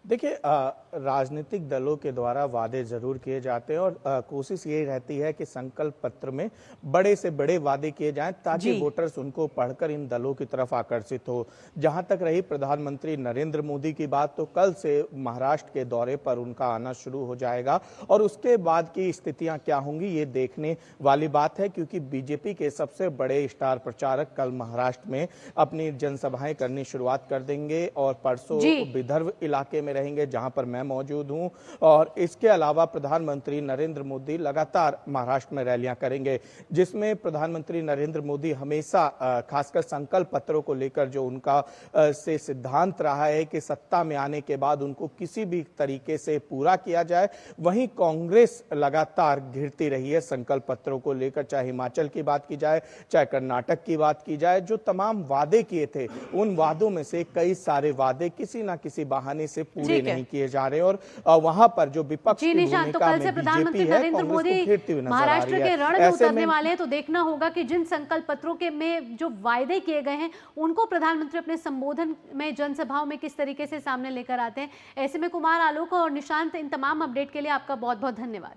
देखिए, राजनीतिक दलों के द्वारा वादे जरूर किए जाते हैं और कोशिश यही रहती है कि संकल्प पत्र में बड़े से बड़े वादे किए जाएं ताकि वोटर्स उनको पढ़कर इन दलों की तरफ आकर्षित हो। जहां तक रही प्रधानमंत्री नरेंद्र मोदी की बात, तो कल से महाराष्ट्र के दौरे पर उनका आना शुरू हो जाएगा और उसके बाद की स्थितियां क्या होंगी ये देखने वाली बात है, क्योंकि बीजेपी के सबसे बड़े स्टार प्रचारक कल महाराष्ट्र में अपनी जनसभाएं करनी शुरुआत कर देंगे और परसों विदर्भ इलाके में रहेंगे जहां पर मैं मौजूद हूं। और इसके अलावा प्रधानमंत्री नरेंद्र मोदी लगातार महाराष्ट्र में रैलियां करेंगे, जिसमें प्रधानमंत्री नरेंद्र मोदी हमेशा खासकर संकल्प पत्रों को लेकर जो उनका से सिद्धांत रहा है कि सत्ता में आने के बाद उनको किसी भी तरीके से पूरा किया जाए, वहीं कांग्रेस लगातार घिरती रही है संकल्प पत्रों को लेकर। चाहे हिमाचल की बात की जाए, चाहे कर्नाटक की बात की जाए, जो तमाम वादे किए थे उन वादों में से कई सारे वादे किसी ना किसी बहाने से पूरे नहीं किए जा रहे और वहां पर जो विपक्ष की भूमिका में बीजेपी है, नरेंद्र मोदी महाराष्ट्र के रण में उतरने वाले हैं, तो देखना होगा कि जिन संकल्प पत्रों के में जो वायदे किए गए हैं उनको प्रधानमंत्री अपने संबोधन में, जनसभाओं में किस तरीके से सामने लेकर आते हैं। ऐसे में कुमार, आलोक और निशांत, इन तमाम अपडेट के लिए आपका बहुत बहुत धन्यवाद।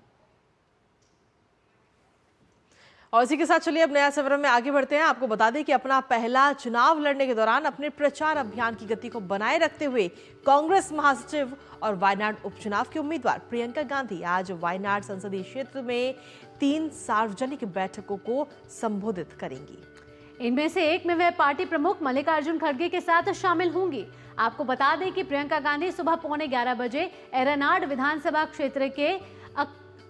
और इसी के साथ चलिए अब नया सफर में आगे बढ़ते हैं। आपको बता दें कि अपना पहला चुनाव लड़ने के दौरान अपने प्रचार अभियान की गति को बनाए रखते हुए कांग्रेस महासचिव और वायनाड उपचुनाव की उम्मीदवार प्रियंका गांधी आज वायनाड संसदीय क्षेत्र में 3 सार्वजनिक बैठकों को संबोधित करेंगी। इनमें से एक में वे पार्टी प्रमुख मल्लिकार्जुन खड़गे के साथ शामिल होंगी। आपको बता दें कि प्रियंका गांधी सुबह 11:15 बजे एरनाड विधानसभा क्षेत्र के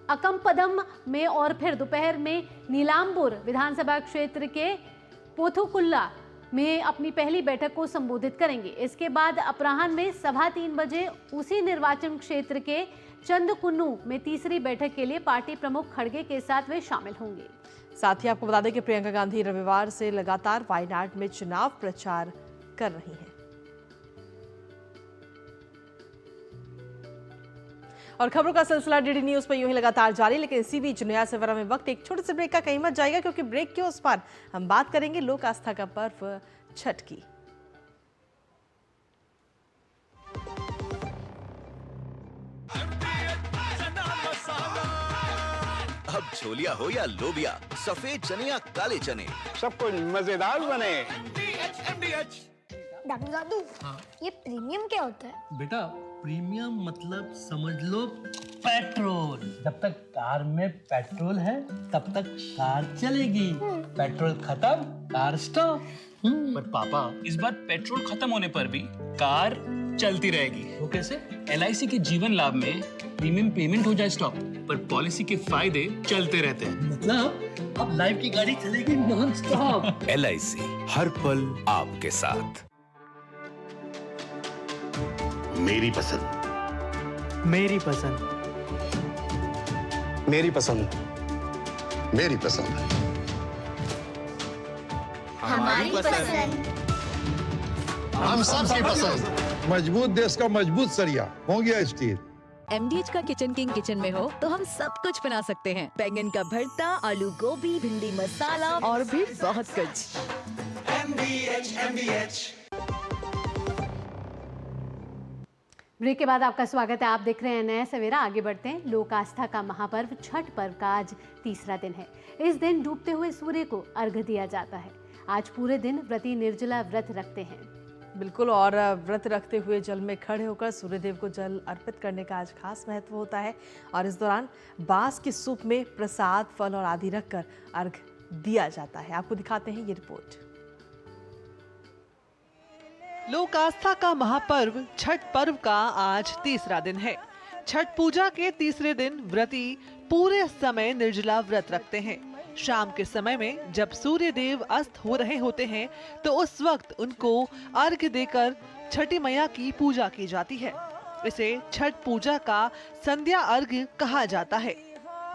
अकमपदम में और फिर दोपहर में नीलांबुर विधानसभा क्षेत्र के पोथुकुल्ला में अपनी पहली बैठक को संबोधित करेंगे। इसके बाद अपराह्न में 3:15 बजे उसी निर्वाचन क्षेत्र के चंदकुन्नू में तीसरी बैठक के लिए पार्टी प्रमुख खड़गे के साथ वे शामिल होंगे। साथ ही आपको बता दें कि प्रियंका गांधी रविवार से लगातार वायनाड में चुनाव प्रचार कर रही हैं। और खबरों का सिलसिला डीडी न्यूज पर यूं ही लगातार जारी, लेकिन इसी बीच नया सवेरा में वक्त एक छोटे से ब्रेक का, कहीं मत जाएगा क्योंकि ब्रेक के उस पार हम बात करेंगे लोक आस्था का पर्व छठ की। अब छोलिया हो या लोबिया, सफेद चने या काले चने, सब कुछ मजेदार बने। डॉक्टर दादू, ये प्रीमियम क्या होता है? बेटा, प्रीमियम मतलब समझ लो पेट्रोल। जब तक कार में पेट्रोल है तब तक कार चलेगी, पेट्रोल खत्म कार स्टॉप। पर पापा, इस बार पेट्रोल खत्म होने पर भी कार चलती रहेगी। वो कैसे? LIC के जीवन लाभ में प्रीमियम पेमेंट हो जाए स्टॉप, पर पॉलिसी के फायदे चलते रहते हैं। मतलब अब लाइफ की गाड़ी चलेगी नॉन स्टॉप। LIC हर पल आपके साथ। मेरी पसंद, मेरी पसंद, मेरी पसंद, मेरी पसंद, हमारी पसंद, हम सबकी पसंद। मजबूत देश का मजबूत सरिया हो गया स्टील। MDH का किचन किंग किचन में हो तो हम सब कुछ बना सकते हैं। बैंगन का भरता, आलू गोभी, भिंडी मसाला और भी बहुत कुछ। MDH। ब्रेक के बाद आपका स्वागत है। आप देख रहे हैं नया सवेरा। आगे बढ़ते हैं। लोक आस्था का महापर्व छठ पर्व का आज तीसरा दिन है। इस दिन डूबते हुए सूर्य को अर्घ्य दिया जाता है। आज पूरे दिन व्रती निर्जला व्रत रखते हैं। बिल्कुल, और व्रत रखते हुए जल में खड़े होकर सूर्यदेव को जल अर्पित करने का आज खास महत्व होता है। और इस दौरान बांस की सूप में प्रसाद, फल और आदि रखकर अर्घ्य दिया जाता है। आपको दिखाते हैं ये रिपोर्ट। लोक आस्था का महापर्व छठ पर्व का आज तीसरा दिन है। छठ पूजा के तीसरे दिन व्रती पूरे समय निर्जला व्रत रखते हैं। शाम के समय में जब सूर्य देव अस्त हो रहे होते हैं तो उस वक्त उनको अर्घ्य देकर छठी मैया की पूजा की जाती है। इसे छठ पूजा का संध्या अर्घ्य कहा जाता है।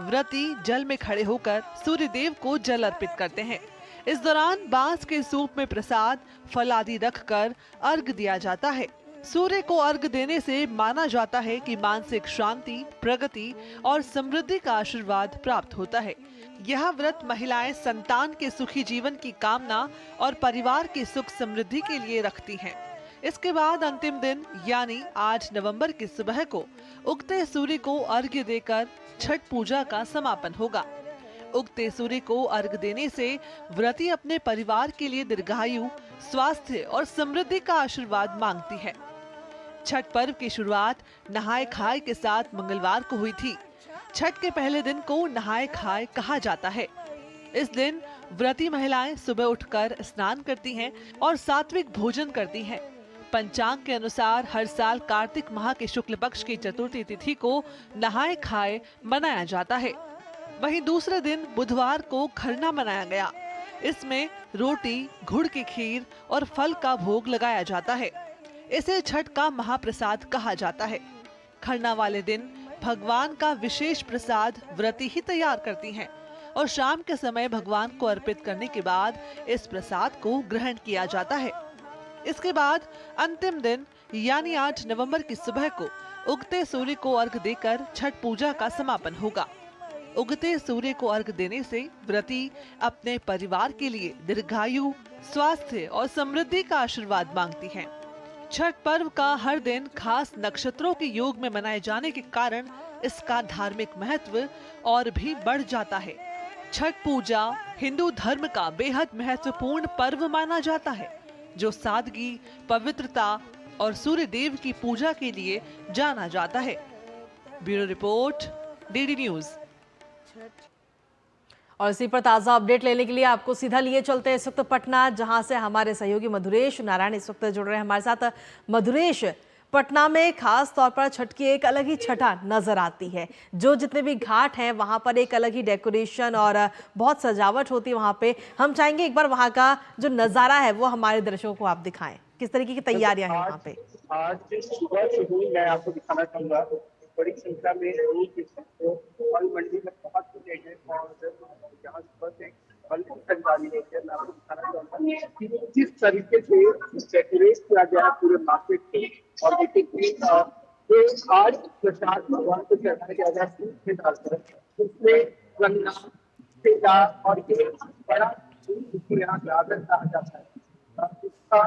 व्रती जल में खड़े होकर सूर्य देव को जल अर्पित करते हैं। इस दौरान बांस के सूप में प्रसाद, फल आदि रखकर अर्घ्य दिया जाता है। सूर्य को अर्घ्य देने से माना जाता है कि मानसिक शांति, प्रगति और समृद्धि का आशीर्वाद प्राप्त होता है। यह व्रत महिलाएं संतान के सुखी जीवन की कामना और परिवार की सुख समृद्धि के लिए रखती हैं। इसके बाद अंतिम दिन यानी 8 नवंबर की सुबह को उगते सूर्य को अर्घ्य देकर छठ पूजा का समापन होगा। उगते सूर्य को अर्घ्य देने से व्रती अपने परिवार के लिए दीर्घायु, स्वास्थ्य और समृद्धि का आशीर्वाद मांगती है। छठ पर्व की शुरुआत नहाए खाए के साथ मंगलवार को हुई थी। छठ के पहले दिन को नहाए खाए कहा जाता है। इस दिन व्रती महिलाएं सुबह उठकर स्नान करती हैं और सात्विक भोजन करती हैं। पंचांग के अनुसार हर साल कार्तिक माह के शुक्ल पक्ष की चतुर्थी तिथि को नहाए खाए मनाया जाता है। वहीं दूसरे दिन बुधवार को खरना मनाया गया। इसमें रोटी, गुड़ की खीर और फल का भोग लगाया जाता है। इसे छठ का महाप्रसाद कहा जाता है। खरना वाले दिन भगवान का विशेष प्रसाद व्रती ही तैयार करती हैं और शाम के समय भगवान को अर्पित करने के बाद इस प्रसाद को ग्रहण किया जाता है। इसके बाद अंतिम दिन यानी 8 नवंबर की सुबह को उगते सूर्य को अर्घ्य देकर छठ पूजा का समापन होगा। उगते सूर्य को अर्घ्य देने से व्रती अपने परिवार के लिए दीर्घायु, स्वास्थ्य और समृद्धि का आशीर्वाद मांगती हैं। छठ पर्व का हर दिन खास नक्षत्रों के योग में मनाए जाने के कारण इसका धार्मिक महत्व और भी बढ़ जाता है। छठ पूजा हिंदू धर्म का बेहद महत्वपूर्ण पर्व माना जाता है, जो सादगी, पवित्रता और सूर्य देव की पूजा के लिए जाना जाता है। Bureau report, DD news. और इसी पर ताज़ा अपडेट लेने के लिए आपको सीधा लिए चलते हैं इस वक्त पटना, जहां से हमारे सहयोगी मधुरेश नारायण इस वक्त जुड़ रहे हैं हमारे साथ। मधुरेश, पटना में खास तौर पर छठ की एक अलग ही छठा नजर आती है। जो जितने भी घाट हैं वहां पर एक अलग ही डेकोरेशन और बहुत सजावट होती है। वहां पे हम चाहेंगे एक बार वहां का जो नज़ारा है वो हमारे दर्शकों को आप दिखाएं, किस तरीके की तैयारियां हैं वहाँ पे। आज सुबह से ही मैं आपको दिखाना चाहूंगा, बड़ी संख्या में लोग फल मंडी में पहुंच चुके हैं और जहाँ सुबह से फल की खरीदारी होती है। मैं आपको दिखाना चाहूंगा कि किस तरीके से डेकोरेट किया गया है पूरे मार्केट को। और देखिए आज प्रसाद भगवान को चढ़ाया गया है सूप में डालकर, उसमें गन्ना, पेड़ा और ये बड़ा जिसको यहाँ गाजर कहा जाता है, इसका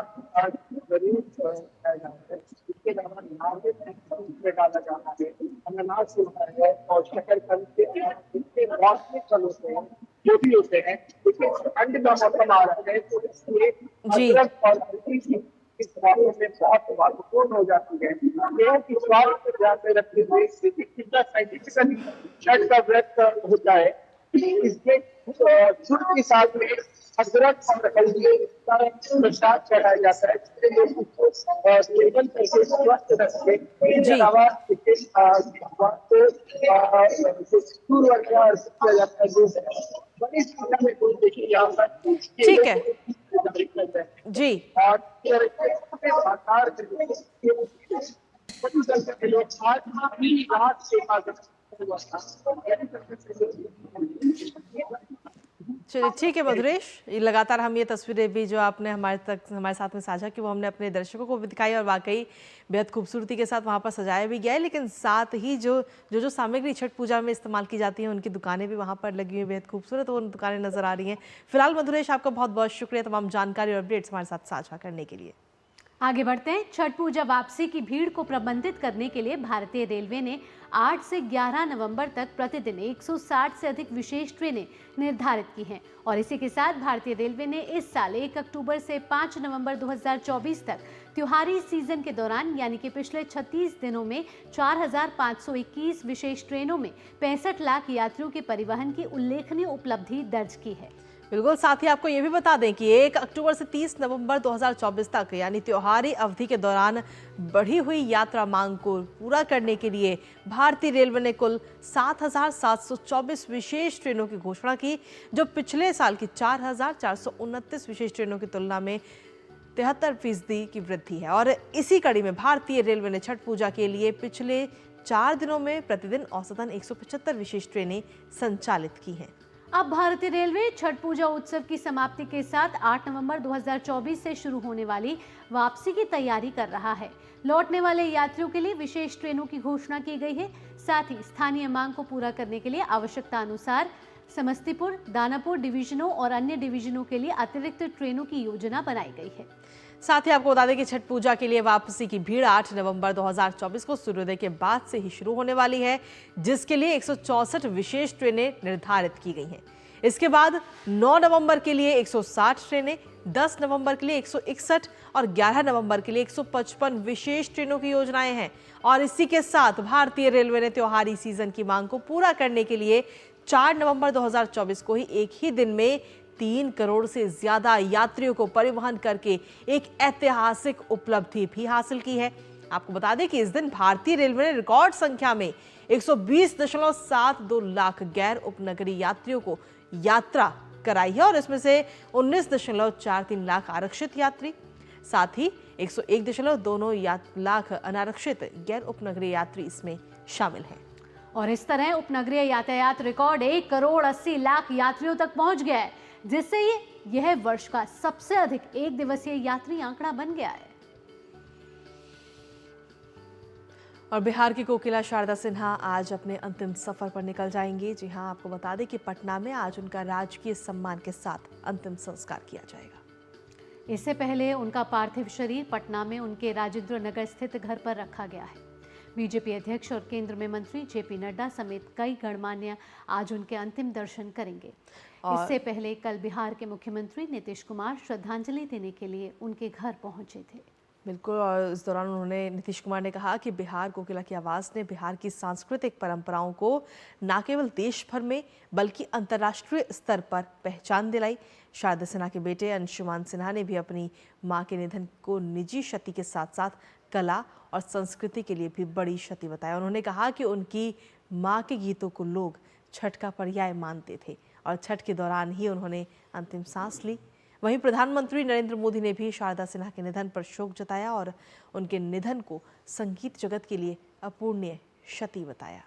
जरूर खाया जाता है। इसके अलावा नारियल में डाला जाता है, अनानास है और शकरकंद के जितने मौसमी फल होते हैं जो भी होते हैं। लेकिन ठंड का मौसम आ रहा है तो इसलिए अदरक और हल्दी सी इस मौसम में बहुत महत्वपूर्ण हो जाती है। गेहूं की स्वास्थ्य को ध्यान में रखते हुए कितना साइंटिफिकली छठ का व्रत होता है। इसमें छठ के साथ में अदरक और हल्दी का प्रसाद चढ़ाया जाता है, जिससे लोग उसको टेबल पर से स्वस्थ रखते हैं। इसके अलावा बड़ी संख्या में लोग देखिए यहाँ पर ठीक है जी। और आकार बड़ी संख्या में लोग आज भी रात से चलिए ठीक है मधुरेश, लगातार हम ये तस्वीरें भी जो आपने हमारे साथ में साझा की वो हमने अपने दर्शकों को भी दिखाई और वाकई बेहद खूबसूरती के साथ वहाँ पर सजाया भी गया है। लेकिन साथ ही जो सामग्री छठ पूजा में इस्तेमाल की जाती है उनकी दुकानें भी वहाँ पर लगी हुई बेहद खूबसूरत वो दुकानें नजर आ रही हैं। फिलहाल मधुरेश आपका बहुत बहुत शुक्रिया तमाम जानकारी और अपडेट्स हमारे साथ साझा करने के लिए। आगे बढ़ते हैं। छठ पूजा वापसी की भीड़ को प्रबंधित करने के लिए भारतीय रेलवे ने 8 से 11 नवंबर तक प्रतिदिन 160 से अधिक विशेष ट्रेनें निर्धारित की हैं और इसी के साथ भारतीय रेलवे ने इस साल 1 अक्टूबर से 5 नवंबर 2024 तक त्योहारी सीजन के दौरान यानी कि पिछले 36 दिनों में 4,521 विशेष ट्रेनों में 65 लाख यात्रियों के परिवहन की उल्लेखनीय उपलब्धि दर्ज की है। बिल्कुल, साथ ही आपको ये भी बता दें कि 1 अक्टूबर से 30 नवंबर 2024 तक यानी त्योहारी अवधि के दौरान बढ़ी हुई यात्रा मांग को पूरा करने के लिए भारतीय रेलवे ने कुल 7,724 विशेष ट्रेनों की घोषणा की, जो पिछले साल की 4,429 विशेष ट्रेनों की तुलना में 73% की वृद्धि है। और इसी कड़ी में भारतीय रेलवे ने छठ पूजा के लिए पिछले 4 दिनों में प्रतिदिन औसतन 175 विशेष ट्रेनें संचालित की हैं। अब भारतीय रेलवे छठ पूजा उत्सव की समाप्ति के साथ 8 नवंबर 2024 से शुरू होने वाली वापसी की तैयारी कर रहा है। लौटने वाले यात्रियों के लिए विशेष ट्रेनों की घोषणा की गई है। साथ ही स्थानीय मांग को पूरा करने के लिए आवश्यकता अनुसार समस्तीपुर, दानापुर डिवीजनों और अन्य डिवीजनों के लिए अतिरिक्त ट्रेनों की योजना बनाई गई है। साथ ही आपको बता दें कि छठ पूजा के लिए वापसी की भीड़ 8 नवंबर 2024 को सूर्योदय के बाद से ही शुरू होने वाली है, जिसके लिए 164 विशेष ट्रेनें निर्धारित की गई हैं। इसके बाद 9 नवंबर के लिए 160 ट्रेनें, 10 नवंबर के लिए 161 और 11 नवंबर के लिए 155 विशेष ट्रेनों की योजनाएं हैं। और इसी के साथ भारतीय रेलवे ने त्योहारी सीजन की मांग को पूरा करने के लिए 4 नवंबर 2024 को ही एक ही दिन में 3 करोड़ से ज्यादा यात्रियों को परिवहन करके एक ऐतिहासिक उपलब्धि भी हासिल की है। आपको बता दें कि इस दिन भारतीय रेलवे ने रिकॉर्ड संख्या में 120.72 लाख गैर उपनगरीय यात्रियों को यात्रा कराई है और इसमें से 19.43 लाख आरक्षित यात्री, साथ ही 101.2 लाख अनारक्षित गैर उपनगरीय यात्री इसमें शामिल हैं। और इस तरह उपनगरीय यातायात रिकॉर्ड 1 करोड़ 80 लाख यात्रियों तक पहुंच गया है, जिससे यह वर्ष का सबसे अधिक एक दिवसीय यात्री आंकड़ा बन गया है। और बिहार की कोकिला शारदा सिन्हा आज अपने अंतिम सफर पर निकल जाएंगी। जी हां, आपको बता दें कि पटना में आज उनका राजकीय सम्मान के साथ अंतिम संस्कार किया जाएगा। इससे पहले उनका पार्थिव शरीर पटना में उनके राजेंद्र नगर स्थित घर पर रखा गया है। बीजेपी अध्यक्ष और केंद्र में मंत्री जेपी नड्डा समेत कई गणमान्य आज उनके अंतिम दर्शन करेंगे। इससे पहले कल बिहार के मुख्यमंत्री नीतीश कुमार श्रद्धांजलि देने के लिए उनके घर पहुंचे थे। बिल्कुल, और इस दौरान उन्होंने नीतीश कुमार ने कहा कि बिहार कोकिला की आवाज़ ने बिहार की सांस्कृतिक परंपराओं को न केवल देश भर में बल्कि अंतर्राष्ट्रीय स्तर पर पहचान दिलाई। शारदा सिन्हा के बेटे अंशुमान सिन्हा ने भी अपनी मां के निधन को निजी क्षति के साथ साथ कला और संस्कृति के लिए भी बड़ी क्षति बताया। उन्होंने कहा कि उनकी मां के गीतों को लोग छठ का पर्याय मानते थे और छठ के दौरान ही उन्होंने अंतिम सांस ली। वहीं प्रधानमंत्री नरेंद्र मोदी ने भी शारदा सिन्हा के निधन पर शोक जताया और उनके निधन को संगीत जगत के लिए अपूर्णीय क्षति बताया।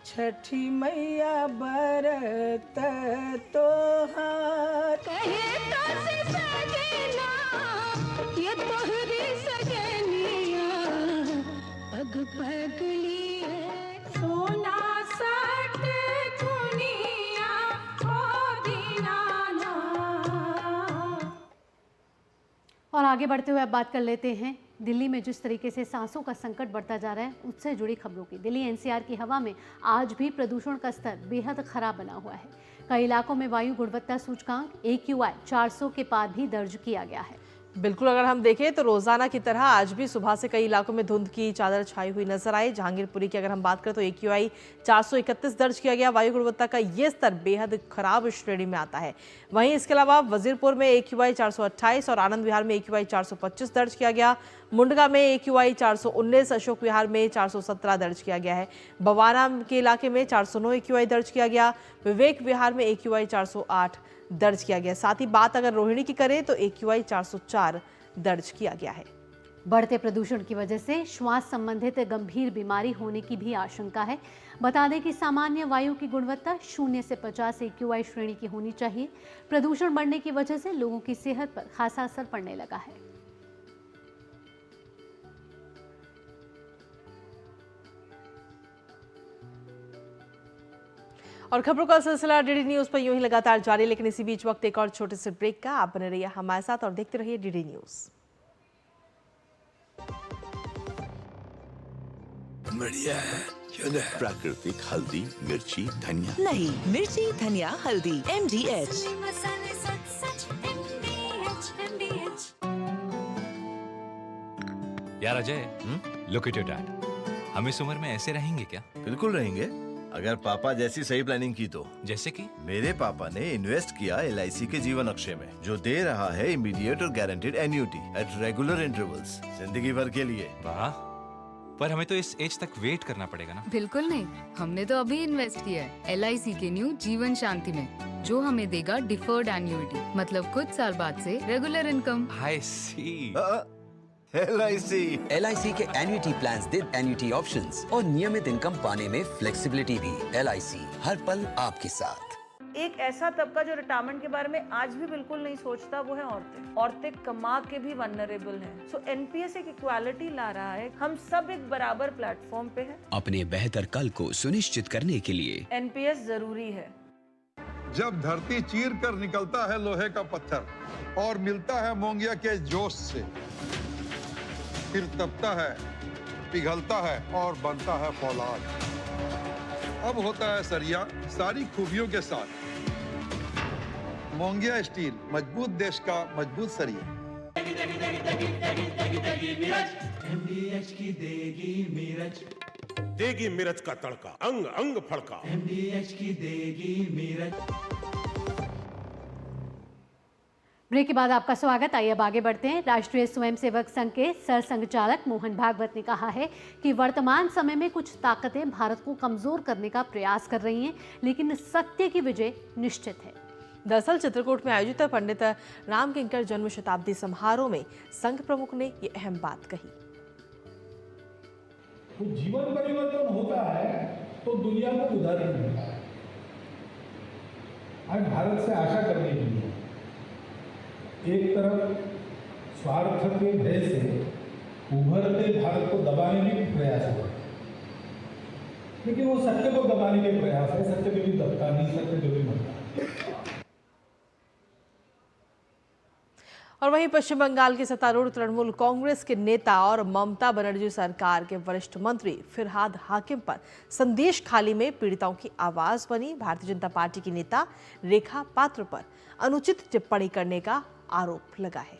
छठी मैया बरत तोहार ये तोहरी सजनिया पग पगली सोना सट दुनिया ओ दीनाना। और आगे बढ़ते हुए अब बात कर लेते हैं दिल्ली में जिस तरीके से सांसों का संकट बढ़ता जा रहा है उससे जुड़ी खबरों की। दिल्ली एनसीआर की हवा में आज भी प्रदूषण का स्तर बेहद खराब बना हुआ है। कई इलाकों में वायु गुणवत्ता सूचकांक AQI 400 के पार भी दर्ज किया गया है। बिल्कुल, अगर हम देखें तो रोजाना की तरह आज भी सुबह से कई इलाकों में धुंध की चादर छाई हुई नजर आई। जहांगीरपुरी की अगर हम बात करें तो AQI 431 दर्ज किया गया। वायु गुणवत्ता का ये स्तर बेहद खराब श्रेणी में आता है। वहीं इसके अलावा वजीरपुर में AQI 428 और आनंद विहार में AQI 425 दर्ज किया गया। मुंडका में AQI 419, अशोक विहार में 417 दर्ज किया गया है। बवाना के इलाके में 409 AQI दर्ज किया गया। विवेक विहार में AQI 408 दर्ज किया गया। साथ ही बात अगर रोहिणी की करें तो AQI 404 दर्ज किया गया है। बढ़ते प्रदूषण की वजह से श्वास संबंधित गंभीर बीमारी होने की भी आशंका है। बता दें कि सामान्य वायु की गुणवत्ता 0 से 50 AQI श्रेणी की होनी चाहिए। प्रदूषण बढ़ने की वजह से लोगों की सेहत पर खासा असर पड़ने लगा है। और खबरों का सिलसिला डीडी न्यूज पर यूं ही लगातार जारी, लेकिन इसी बीच वक्त एक और छोटे से ब्रेक का। आप बने रहिए हमारे साथ और देखते रहिए डीडी न्यूज। बढ़िया है, क्यों है? प्राकृतिक हल्दी, मिर्ची, धनिया। नहीं, मिर्ची, धनिया, हल्दी, MDH। यार Ajay, look at your dad. हम इस उम्र में ऐसे रहेंगे क्या? बिल्कुल रहेंगे, अगर पापा जैसी सही प्लानिंग की तो। जैसे कि? मेरे पापा ने इन्वेस्ट किया LIC के जीवन अक्षय में, जो दे रहा है इमीडिएट और guaranteed annuity at regular intervals, जिंदगी भर के लिए। वाह, पर हमें तो इस एज तक वेट करना पड़ेगा ना? बिल्कुल नहीं, हमने तो अभी इन्वेस्ट किया है LIC के न्यू जीवन शांति में, जो हमें देगा डिफर्ड एन्युटी, मतलब कुछ साल बाद से regular income. I see। LIC के annuity plans with annuity options और नियमित इनकम पाने में फ्लेक्सिबिलिटी भी। LIC हर पल आपके साथ। एक ऐसा तबका जो रिटायरमेंट के बारे में आज भी बिल्कुल नहीं सोचता, वो है औरतें। औरतें कमा के भी वल्नरेबल हैं। सो NPS एक इक्वालिटी ला रहा है, हम सब एक बराबर प्लेटफॉर्म पे हैं। अपने बेहतर कल को सुनिश्चित करने के लिए NPS जरूरी है। जब धरती चीर कर निकलता है लोहे का पत्थर और मिलता है मोंगिया के जोश से, फिर तपता है, पिघलता है और बनता है फौलाद। अब होता है सरिया सारी खूबियों के साथ। मोंगिया स्टील, मजबूत देश का मजबूत सरिया। MDH की देगी मिर्च, देगी मिर्च का तड़का, अंग अंग फड़का। MDH की देगी मिर्च। ब्रेक के बाद आपका स्वागत। आइए अब आगे बढ़ते हैं। राष्ट्रीय स्वयंसेवक संघ के सरसंघचालक मोहन भागवत ने कहा है कि वर्तमान समय में कुछ ताकतें भारत को कमजोर करने का प्रयास कर रही हैं, लेकिन सत्य की विजय निश्चित है। दरअसल चित्रकूट में आयोजित पंडित राम किंकर जन्म शताब्दी समारोह में संघ प्रमुख ने ये अहम बात कही। तो जीवन परिवर्तन होता है तो दुनिया को उदाहरण मिलता है। आज भारत से आशा करने के लिए एक तरफ स्वार्थ के भय से उभरते भारत को दबाने के प्रयास हुआ, लेकिन वो सत्य को दबाने के प्रयास है। सत्य कभी दबता नहीं, सत्य कभी मरता। और वहीं पश्चिम बंगाल के सत्तारूढ़ तृणमूल कांग्रेस के नेता और ममता बनर्जी सरकार के वरिष्ठ मंत्री फिरहाद हाकिम पर संदेश खाली में पीड़िताओं की आवाज बनी। भारतीय जनता पार्टी की नेता रेखा पात्र पर अनुचित टिप्पणी करने का आरोप लगा है।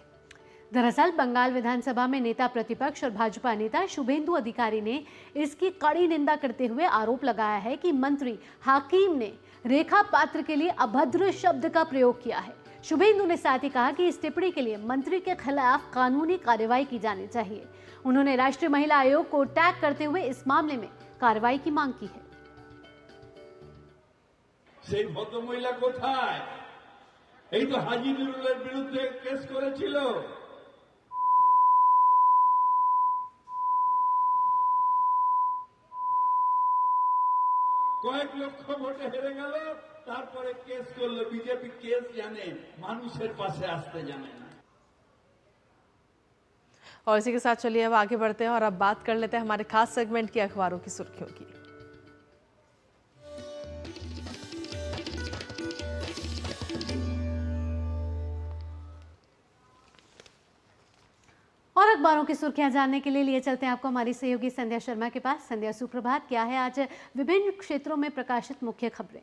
दरअसल बंगाल विधानसभा में नेता प्रतिपक्ष और भाजपा नेता शुभेंदु अधिकारी ने इसकी कड़ी निंदा करते हुए आरोप लगाया है कि मंत्री हाकिम ने रेखा पात्र के लिए अभद्र शब्द का प्रयोग किया है। शुभेंदु ने साथ ही कहा कि इस टिप्पणी के लिए मंत्री के खिलाफ कानूनी कार्रवाई की जानी चाहिए। उन्होंने राष्ट्रीय महिला आयोग को टैग करते हुए इस मामले में कार्रवाई की मांग की है। সেই ভদ্রমহিলা কোথায়? এই তো হাজী নুরুলের বিরুদ্ধে কেস করেছিল। কয়েক লক্ষ ভোটে হেরে গেল, তারপরে কেস করলো। বিজেপি কেস জানে, মানুষের পাশে আসতে জানে না। और इसी के साथ चलिए अब आगे बढ़ते हैं और अब बात कर लेते हैं हमारे खास सेगमेंट की अखबारों की सुर्खियों की। और अखबारों की सुर्खियां जानने के लिए चलते हैं आपको हमारी सहयोगी संध्या शर्मा के पास। संध्या, सुप्रभात। क्या है आज विभिन्न क्षेत्रों में प्रकाशित मुख्य खबरें?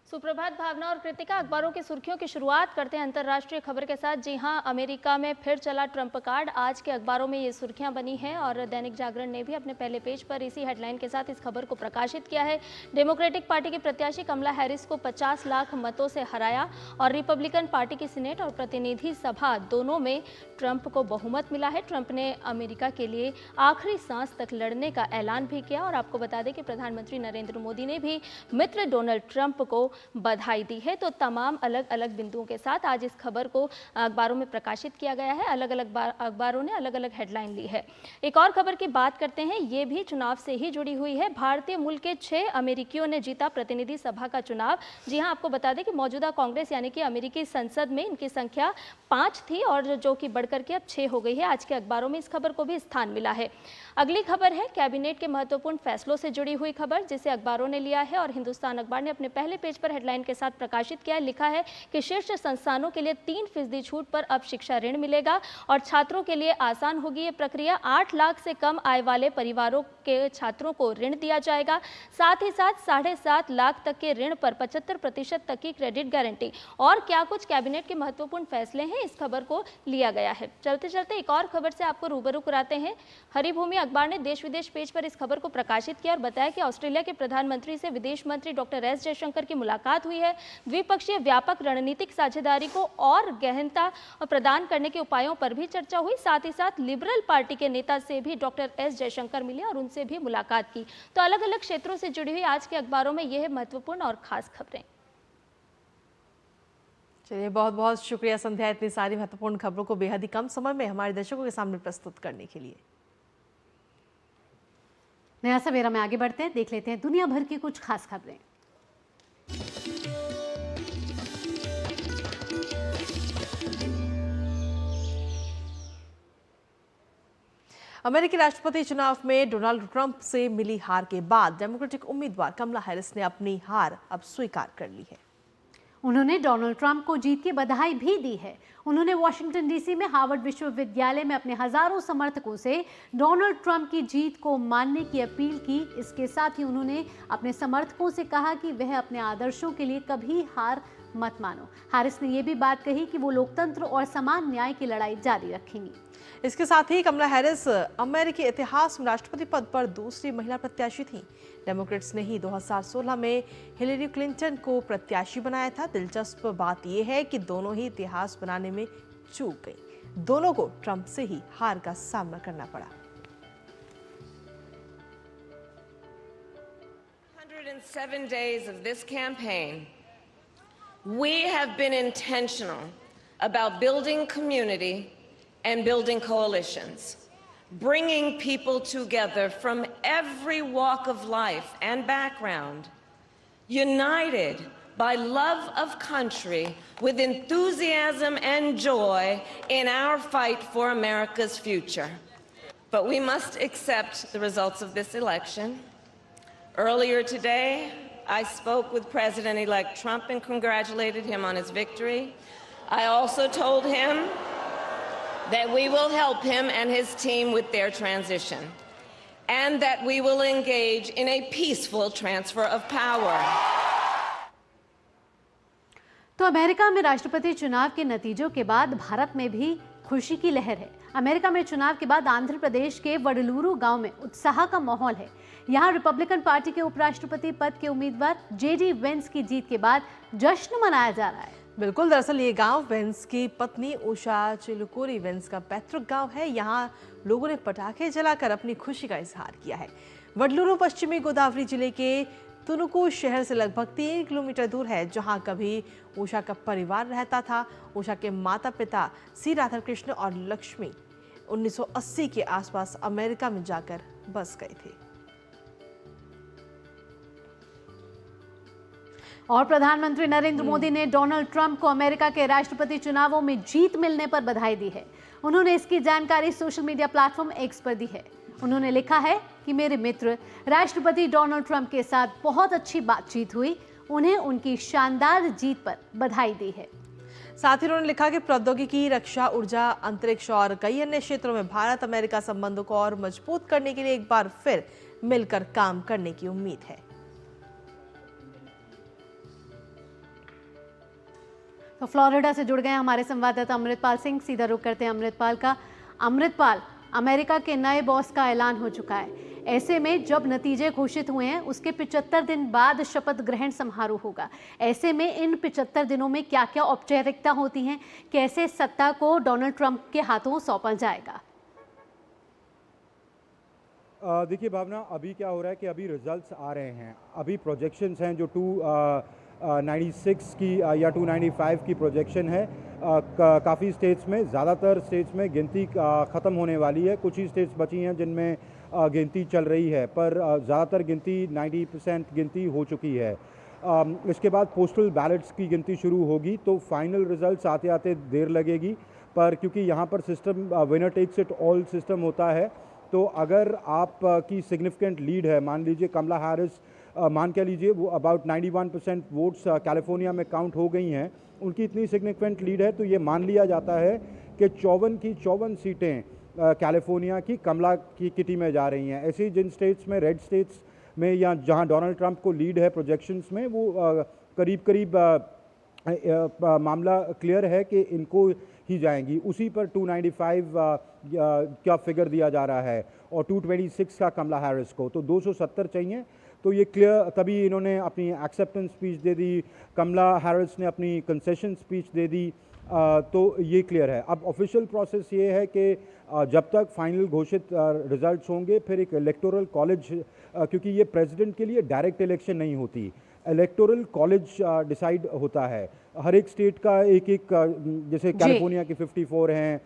सुप्रभात भावना और कृतिका। अखबारों की सुर्खियों की शुरुआत करते हैं अंतर्राष्ट्रीय खबर के साथ। जी हां, अमेरिका में फिर चला ट्रंप कार्ड। आज के अखबारों में ये सुर्खियां बनी हैं और दैनिक जागरण ने भी अपने पहले पेज पर इसी हेडलाइन के साथ इस खबर को प्रकाशित किया है। डेमोक्रेटिक पार्टी की प्रत्याशी कमला हैरिस को 50 लाख मतों से हराया और रिपब्लिकन पार्टी की सीनेट और प्रतिनिधि सभा दोनों में ट्रंप को बहुमत मिला है। ट्रंप ने अमेरिका के लिए आखिरी सांस तक लड़ने का ऐलान भी किया और आपको बता दें कि प्रधानमंत्री नरेंद्र मोदी ने भी मित्र डोनाल्ड ट्रंप को बधाई दी है। तो तमाम अलग अलग बिंदुओं के साथ आज इस खबर को अखबारों में प्रकाशित किया गया है। अलग अलग अखबारों ने अलग अलग हेडलाइन ली है। एक और खबर की बात करते हैं, ये भी चुनाव से ही जुड़ी हुई है। भारतीय मूल के 6 अमेरिकियों ने जीता प्रतिनिधि सभा का चुनाव। जी हां, आपको बता दें कि मौजूदा कांग्रेस यानी कि अमेरिकी संसद में इनकी संख्या 5 थी और जो कि बढ़कर के अब 6 हो गई है। आज के अखबारों में इस खबर को भी स्थान मिला है। अगली खबर है कैबिनेट के महत्वपूर्ण फैसलों से जुड़ी हुई खबर, जिसे अखबारों ने लिया है और हिंदुस्तान अखबार ने अपने पहले पेज पर पर हेडलाइन के साथ प्रकाशित किया है। लिखा है कि शीर्ष संस्थानों के लिए 3% छूट पर अब शिक्षा ऋण मिलेगा और छात्रों के लिए आसान होगी ये प्रक्रिया। 8 लाख से कम आय वाले परिवारों के छात्रों को ऋण दिया जाएगा। साथ ही साथ 7.5 लाख तक के ऋण पर 75% तक की क्रेडिट गारंटी। और क्या कुछ कैबिनेट के महत्वपूर्ण फैसले हैं, इस खबर को लिया गया है। चलते चलते एक और खबर से आपको रूबरू कराते हैं। हरिभूमि अखबार ने देश विदेश पेज पर इस खबर को प्रकाशित किया और बताया कि ऑस्ट्रेलिया के प्रधानमंत्री से विदेश मंत्री डॉक्टर एस जयशंकर की मुलाकात हुई है। द्विपक्षीय व्यापक रणनीतिक साझेदारी को और गहनता प्रदान करने के उपायों पर भी चर्चा हुई। साथ ही साथ लिबरल पार्टी के नेता से भी डॉक्टर एस जयशंकर मिले और उनसे भी मुलाकात की। तो अलग अलग क्षेत्रों से जुड़ी हुई आज के अखबारों में यह महत्वपूर्ण और खास खबरें। चलिए, बहुत बहुत शुक्रिया संध्या, इतनी सारी महत्वपूर्ण खबरों को बेहद ही कम समय में हमारे दर्शकों के सामने प्रस्तुत करने के लिए। नया सवेरा में आगे बढ़ते हैं, देख लेते हैं दुनिया भर की कुछ खास खबरें। अमेरिकी राष्ट्रपति चुनाव में डोनाल्ड ट्रंप से मिली हार के बाद डेमोक्रेटिक उम्मीदवार कमला हैरिस ने अपनी हार अब स्वीकार कर ली है। उन्होंने डोनाल्ड ट्रंप को जीत की बधाई भी दी है। उन्होंने वॉशिंगटन डीसी में हार्वर्ड विश्वविद्यालय में अपने हजारों समर्थकों से डोनाल्ड ट्रंप की जीत को मानने की अपील की। इसके साथ ही उन्होंने अपने समर्थकों से कहा कि वह अपने आदर्शों के लिए कभी हार मत मानो। हैरिस ने यह भी बात कही कि वो लोकतंत्र और समान न्याय की लड़ाई जारी रखेंगी। इसके साथ ही कमला हैरिस अमेरिकी इतिहास में राष्ट्रपति पद पर दूसरी महिला प्रत्याशी थी। डेमोक्रेट्स ने ही 2016 में हिलेरी क्लिंटन को प्रत्याशी बनाया था। दिलचस्प बात यह है कि दोनों ही इतिहास बनाने में चूक गई। दोनों को ट्रंप से ही हार का सामना करना पड़ा। 107 days of this campaign, we have been intentional about building community and building coalitions, bringing people together from every walk of life and background, united by love of country with enthusiasm and joy in our fight for America's future. But we must accept the results of this election. Earlier today, I spoke with President-elect Trump and congratulated him on his victory. I also told him that we will help him and his team with their transition, and that we will engage in a peaceful transfer of power. तो America में राष्ट्रपति चुनाव के नतीजों के बाद भारत में भी खुशी की लहर है। अमेरिका में चुनाव के बाद आंध्र प्रदेश के वडलूरू गांव में उत्साह का माहौल है। यहां रिपब्लिकन पार्टी के उपराष्ट्रपति पद के उम्मीदवार जेडी वेंस की जीत के बाद जश्न मनाया जा रहा है। बिल्कुल, दरअसल ये गांव वेंस की पत्नी उषा चिलुकुरी वेंस का पैतृक गांव है। यहां लोगों ने पटाखे जलाकर अपनी खुशी का इजहार किया है। वडलूरू पश्चिमी गोदावरी जिले के तुनुकू शहर से लगभग 3 किलोमीटर दूर है, जहां कभी उषा का परिवार रहता था। उषा के माता पिता सी राधाकृष्ण और लक्ष्मी 1980 के आसपास अमेरिका में जाकर बस गए थे। और प्रधानमंत्री नरेंद्र मोदी ने डोनाल्ड ट्रंप को अमेरिका के राष्ट्रपति चुनावों में जीत मिलने पर बधाई दी है। उन्होंने इसकी जानकारी सोशल मीडिया प्लेटफॉर्म एक्स पर दी है। उन्होंने लिखा है कि मेरे मित्र राष्ट्रपति डोनाल्ड ट्रंप के साथ बहुत अच्छी बातचीत हुई। उन्हें उनकी शानदार जीत पर बधाई दी है। साथ ही उन्होंने लिखा कि प्रौद्योगिकी, रक्षा, ऊर्जा, अंतरिक्ष और कई अन्य क्षेत्रों में भारत अमेरिका संबंधों को और मजबूत करने के लिए एक बार फिर मिलकर काम करने की उम्मीद है। तो फ्लोरिडा से जुड़ गए हमारे संवाददाता अमृतपाल सिंह। सीधा रुख करते हैं अमृतपाल का। अमृतपाल, अमेरिका के नए बॉस का ऐलान हो चुका है। ऐसे में जब नतीजे घोषित हुए हैं उसके 75 दिन बाद शपथ ग्रहण समारोह होगा। ऐसे में इन 75 दिनों में क्या क्या औपचारिकता होती हैं, कैसे सत्ता को डोनाल्ड ट्रंप के हाथों सौंपा जाएगा? देखिए भावना, अभी क्या हो रहा है कि अभी रिजल्ट्स आ रहे हैं। अभी प्रोजेक्शंस हैं जो 296 की या 295 की प्रोजेक्शन है। काफ़ी स्टेट्स में, ज़्यादातर स्टेट्स में गिनती ख़त्म होने वाली है। कुछ ही स्टेट्स बची हैं जिनमें गिनती चल रही है, पर ज़्यादातर गिनती 90% गिनती हो चुकी है। इसके बाद पोस्टल बैलेट्स की गिनती शुरू होगी, तो फाइनल रिजल्ट्स आते आते देर लगेगी। पर क्योंकि यहाँ पर system winner takes it all system होता है, तो अगर आप की सिग्निफिकेंट लीड है, मान लीजिए कमला हैरिस, मान के लीजिए वो अबाउट 91% वोट्स कैलिफोर्निया में काउंट हो गई हैं, उनकी इतनी सिग्निफिकेंट लीड है, तो ये मान लिया जाता है कि 54 की 54 सीटें कैलिफोर्निया की कमला की किटी में जा रही हैं। ऐसे ही जिन स्टेट्स में, रेड स्टेट्स में या जहां डोनाल्ड ट्रंप को लीड है प्रोजेक्शंस में, वो करीब करीब मामला क्लियर है कि इनको ही जाएंगी। उसी पर 295 का फिगर दिया जा रहा है और 226 का कमला हैरिस को, तो 270 चाहिए। तो ये क्लियर, तभी इन्होंने अपनी एक्सेप्टेंस स्पीच दे दी, कमला हैरिस ने अपनी कंसेशन स्पीच दे दी, तो ये क्लियर है। अब ऑफिशियल प्रोसेस ये है कि जब तक फाइनल घोषित रिजल्ट्स होंगे, फिर एक इलेक्टोरल कॉलेज, क्योंकि ये प्रेसिडेंट के लिए डायरेक्ट इलेक्शन नहीं होती, इलेक्टोरल कॉलेज डिसाइड होता है। हर एक स्टेट का एक एक, जैसे कैलिफोर्निया के 54 हैं,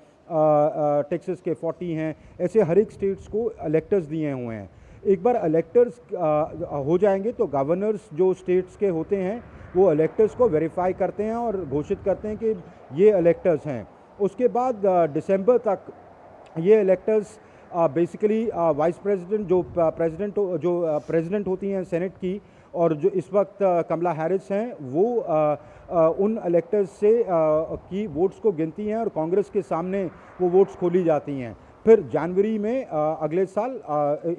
टेक्सास के 40 हैं, ऐसे हर एक स्टेट्स को इलेक्टर्स दिए हुए हैं। एक बार इलेक्टर्स हो जाएंगे तो गवर्नर्स जो स्टेट्स के होते हैं वो इलेक्टर्स को वेरीफाई करते हैं और घोषित करते हैं कि ये इलेक्टर्स हैं। उसके बाद दिसंबर तक ये इलेक्टर्स बेसिकली वाइस प्रेसिडेंट जो प्रेसिडेंट होती हैं सेनेट की, और जो इस वक्त कमला हैरिस हैं, वो उन इलेक्टर्स से की वोट्स को गिनती हैं और कांग्रेस के सामने वो वोट्स खोली जाती हैं। फिर जनवरी में अगले साल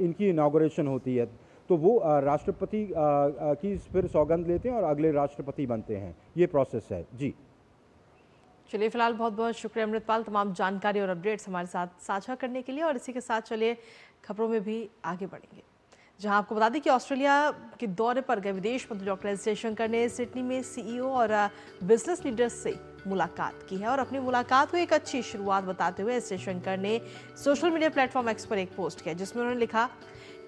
इनकी इनॉग्रेशन होती है, तो वो राष्ट्रपति की फिर सौगंध लेते हैं और अगले राष्ट्रपति बनते हैं। ये प्रोसेस है जी। चलिए, फिलहाल बहुत बहुत शुक्रिया अमृतपाल, तमाम जानकारी और अपडेट्स हमारे साथ साझा करने के लिए। और इसी के साथ चलिए खबरों में भी आगे बढ़ेंगे, जहां आपको बता दें कि ऑस्ट्रेलिया के दौरे पर गए विदेश मंत्री डॉक्टर एस जयशंकर ने सिडनी में सीईओ और बिजनेस लीडर्स से मुलाकात की है। और अपनी मुलाकात को एक अच्छी शुरुआत बताते हुए एस जयशंकर ने सोशल मीडिया प्लेटफॉर्म एक्स पर एक पोस्ट किया, जिसमें उन्होंने लिखा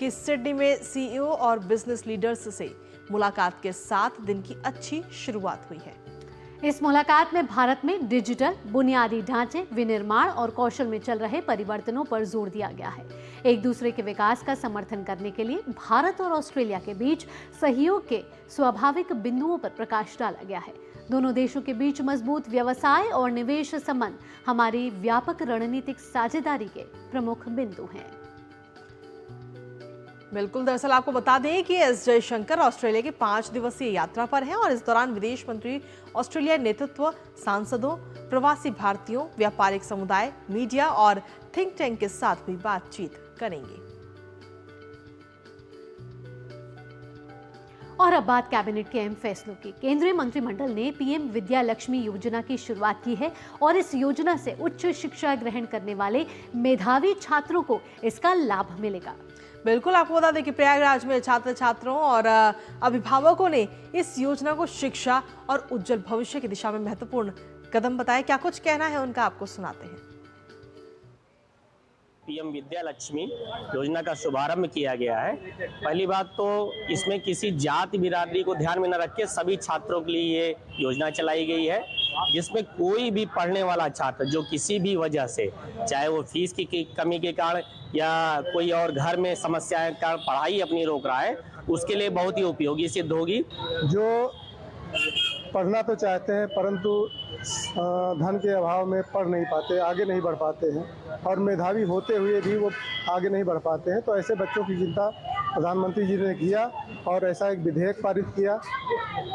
कि सिडनी में सीईओ और बिजनेस लीडर्स से मुलाकात के साथ दिन की अच्छी शुरुआत हुई है। इस मुलाकात में भारत में डिजिटल बुनियादी ढांचे, विनिर्माण और कौशल में चल रहे परिवर्तनों पर जोर दिया गया है। एक दूसरे के विकास का समर्थन करने के लिए भारत और ऑस्ट्रेलिया के बीच सहयोग के स्वाभाविक बिंदुओं पर प्रकाश डाला गया है। दोनों देशों के बीच मजबूत व्यवसाय और निवेश संबंध हमारी व्यापक रणनीतिक साझेदारी के प्रमुख बिंदु हैं। बिल्कुल, दरअसल आपको बता दें कि एस जयशंकर ऑस्ट्रेलिया की 5 दिवसीय यात्रा पर हैं और इस दौरान विदेश मंत्री ऑस्ट्रेलिया नेतृत्व, सांसदों, प्रवासी भारतीयों, व्यापारिक समुदाय, मीडिया और थिंक टैंक के साथ भी बातचीत करेंगे। और अब बात कैबिनेट के अहम फैसलों की। केंद्रीय मंत्रिमंडल ने पीएम विद्या लक्ष्मी योजना की शुरुआत की है और इस योजना से उच्च शिक्षा ग्रहण करने वाले मेधावी छात्रों को इसका लाभ मिलेगा। बिल्कुल, आपको बता दें कि प्रयागराज में छात्र छात्राओं और अभिभावकों ने इस योजना को शिक्षा और उज्जवल भविष्य की दिशा में महत्वपूर्ण कदम बताया। क्या कुछ कहना है उनका, आपको सुनाते हैं। पीएम विद्या लक्ष्मी योजना का शुभारंभ किया गया है। पहली बात तो इसमें किसी जाति बिरादरी को ध्यान में न रख के सभी छात्रों के लिए ये योजना चलाई गई है, जिसमें कोई भी पढ़ने वाला छात्र जो किसी भी वजह से, चाहे वो फीस की कमी के कारण या कोई और घर में समस्याएं के कारण पढ़ाई अपनी रोक रहा है, उसके लिए बहुत ही उपयोगी सिद्ध होगी। जो पढ़ना तो चाहते हैं परंतु धन के अभाव में पढ़ नहीं पाते, आगे नहीं बढ़ पाते हैं, और मेधावी होते हुए भी वो आगे नहीं बढ़ पाते हैं, तो ऐसे बच्चों की चिंता प्रधानमंत्री जी ने किया और ऐसा एक विधेयक पारित किया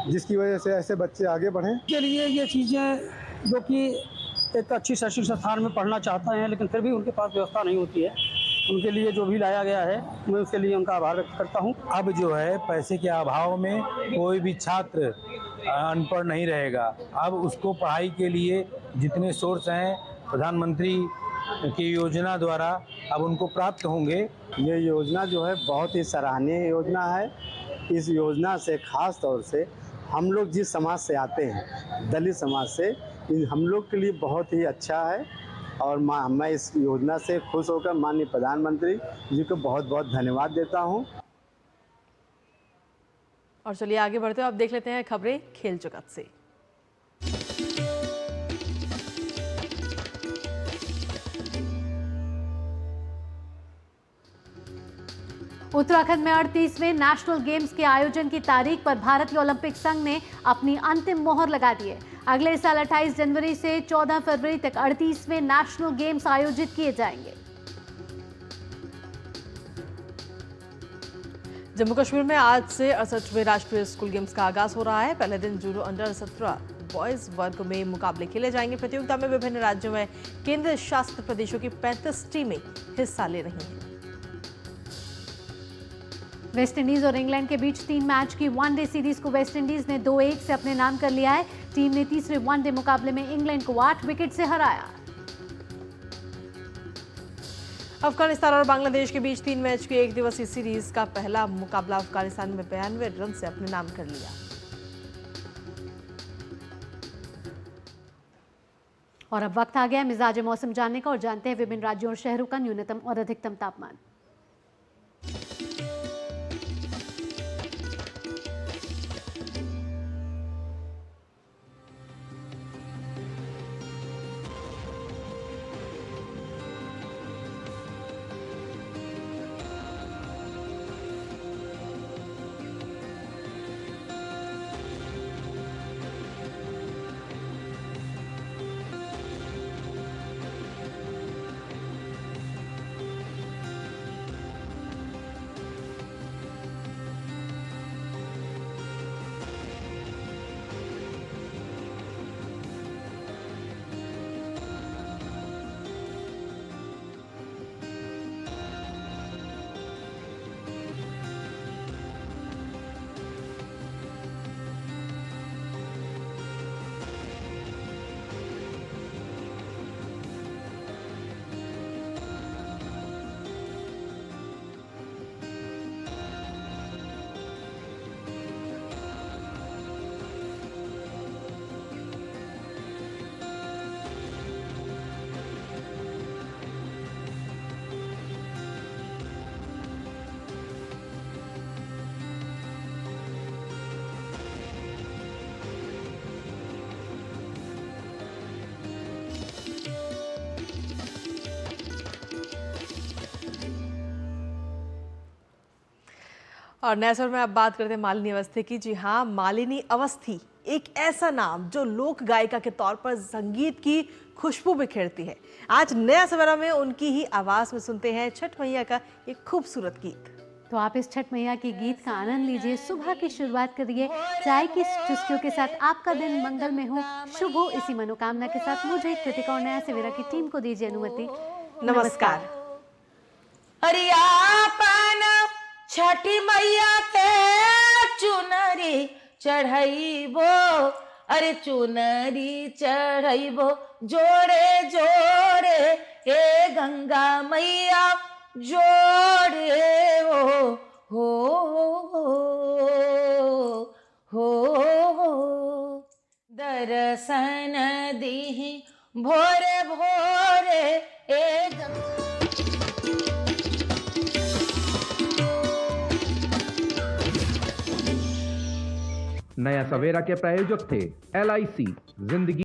जिसकी वजह से ऐसे बच्चे आगे बढ़ें। के लिए ये चीज़ें जो कि एक अच्छी शैक्षिक संस्थान में पढ़ना चाहते हैं लेकिन फिर भी उनके पास व्यवस्था नहीं होती है, उनके लिए जो भी लाया गया है मैं उसके लिए उनका आभार व्यक्त करता हूँ। अब जो है पैसे के अभाव में कोई भी छात्र अनपढ़ नहीं रहेगा। अब उसको पढ़ाई के लिए जितने सोर्स हैं प्रधानमंत्री की योजना द्वारा अब उनको प्राप्त होंगे। ये योजना जो है बहुत ही सराहनीय योजना है। इस योजना से खास तौर से हम लोग जिस समाज से आते हैं, दलित समाज से, हम लोग के लिए बहुत ही अच्छा है और मैं इस योजना से खुश होकर माननीय प्रधानमंत्री जी को बहुत बहुत धन्यवाद देता हूँ। और चलिए आगे बढ़ते हैं, अब देख लेते हैं खबरें खेल जगत से। उत्तराखंड में 38वें नेशनल गेम्स के आयोजन की तारीख पर भारतीय ओलंपिक संघ ने अपनी अंतिम मोहर लगा दी है। अगले साल 28 जनवरी से 14 फरवरी तक 38वें नेशनल गेम्स आयोजित किए जाएंगे। जम्मू कश्मीर में आज से 68वें राष्ट्रीय स्कूल गेम्स का आगाज हो रहा है। पहले दिन जूडो अंडर 17 बॉयज वर्ग में मुकाबले खेले जाएंगे। प्रतियोगिता में विभिन्न राज्यों में केंद्र शासित प्रदेशों की 35 टीमें हिस्सा ले रही हैं। वेस्टइंडीज और इंग्लैंड के बीच 3 मैच की वनडे सीरीज को वेस्टइंडीज ने 2-1 से अपने नाम कर लिया है। टीम ने तीसरे वनडे मुकाबले में इंग्लैंड को 8 विकेट से हराया। अफगानिस्तान और बांग्लादेश के बीच 3 मैच की 1 दिवसीय सीरीज का पहला मुकाबला अफगानिस्तान में 92 रन से अपने नाम कर लिया। और अब वक्त आ गया मिजाज मौसम जानने का और जानते हैं विभिन्न राज्यों और शहरों का न्यूनतम और अधिकतम तापमान। और नैसर में अब बात करते हैं मालिनी अवस्थी की। जी हाँ, मालिनी अवस्थी एक ऐसा नाम जो लोक गायिका के तौर पर संगीत की खुशबू बिखेरती है। आज नया सवेरा में उनकी ही आवाज में सुनते हैं छठ मैया का एक खूबसूरत गीत। तो आप इस छठ मैया के गीत का आनंद लीजिए। सुबह की शुरुआत करिए चाय की चुस्कियों के साथ। आपका दिन मंगल में हो, शुभ हो, इसी मनोकामना के साथ मुझे कृतिका और नया सवेरा की टीम को दीजिए अनुमति। नमस्कार। छठी मैया के चुनरी चढ़ाइबो, अरे चुनरी चढ़ाइबो जोड़े जोड़े, ए गंगा मैया जोड़े हो दर्शन दीहि भोरे भोरे, ए नया सवेरा के प्रायोजक थे LIC जिंदगी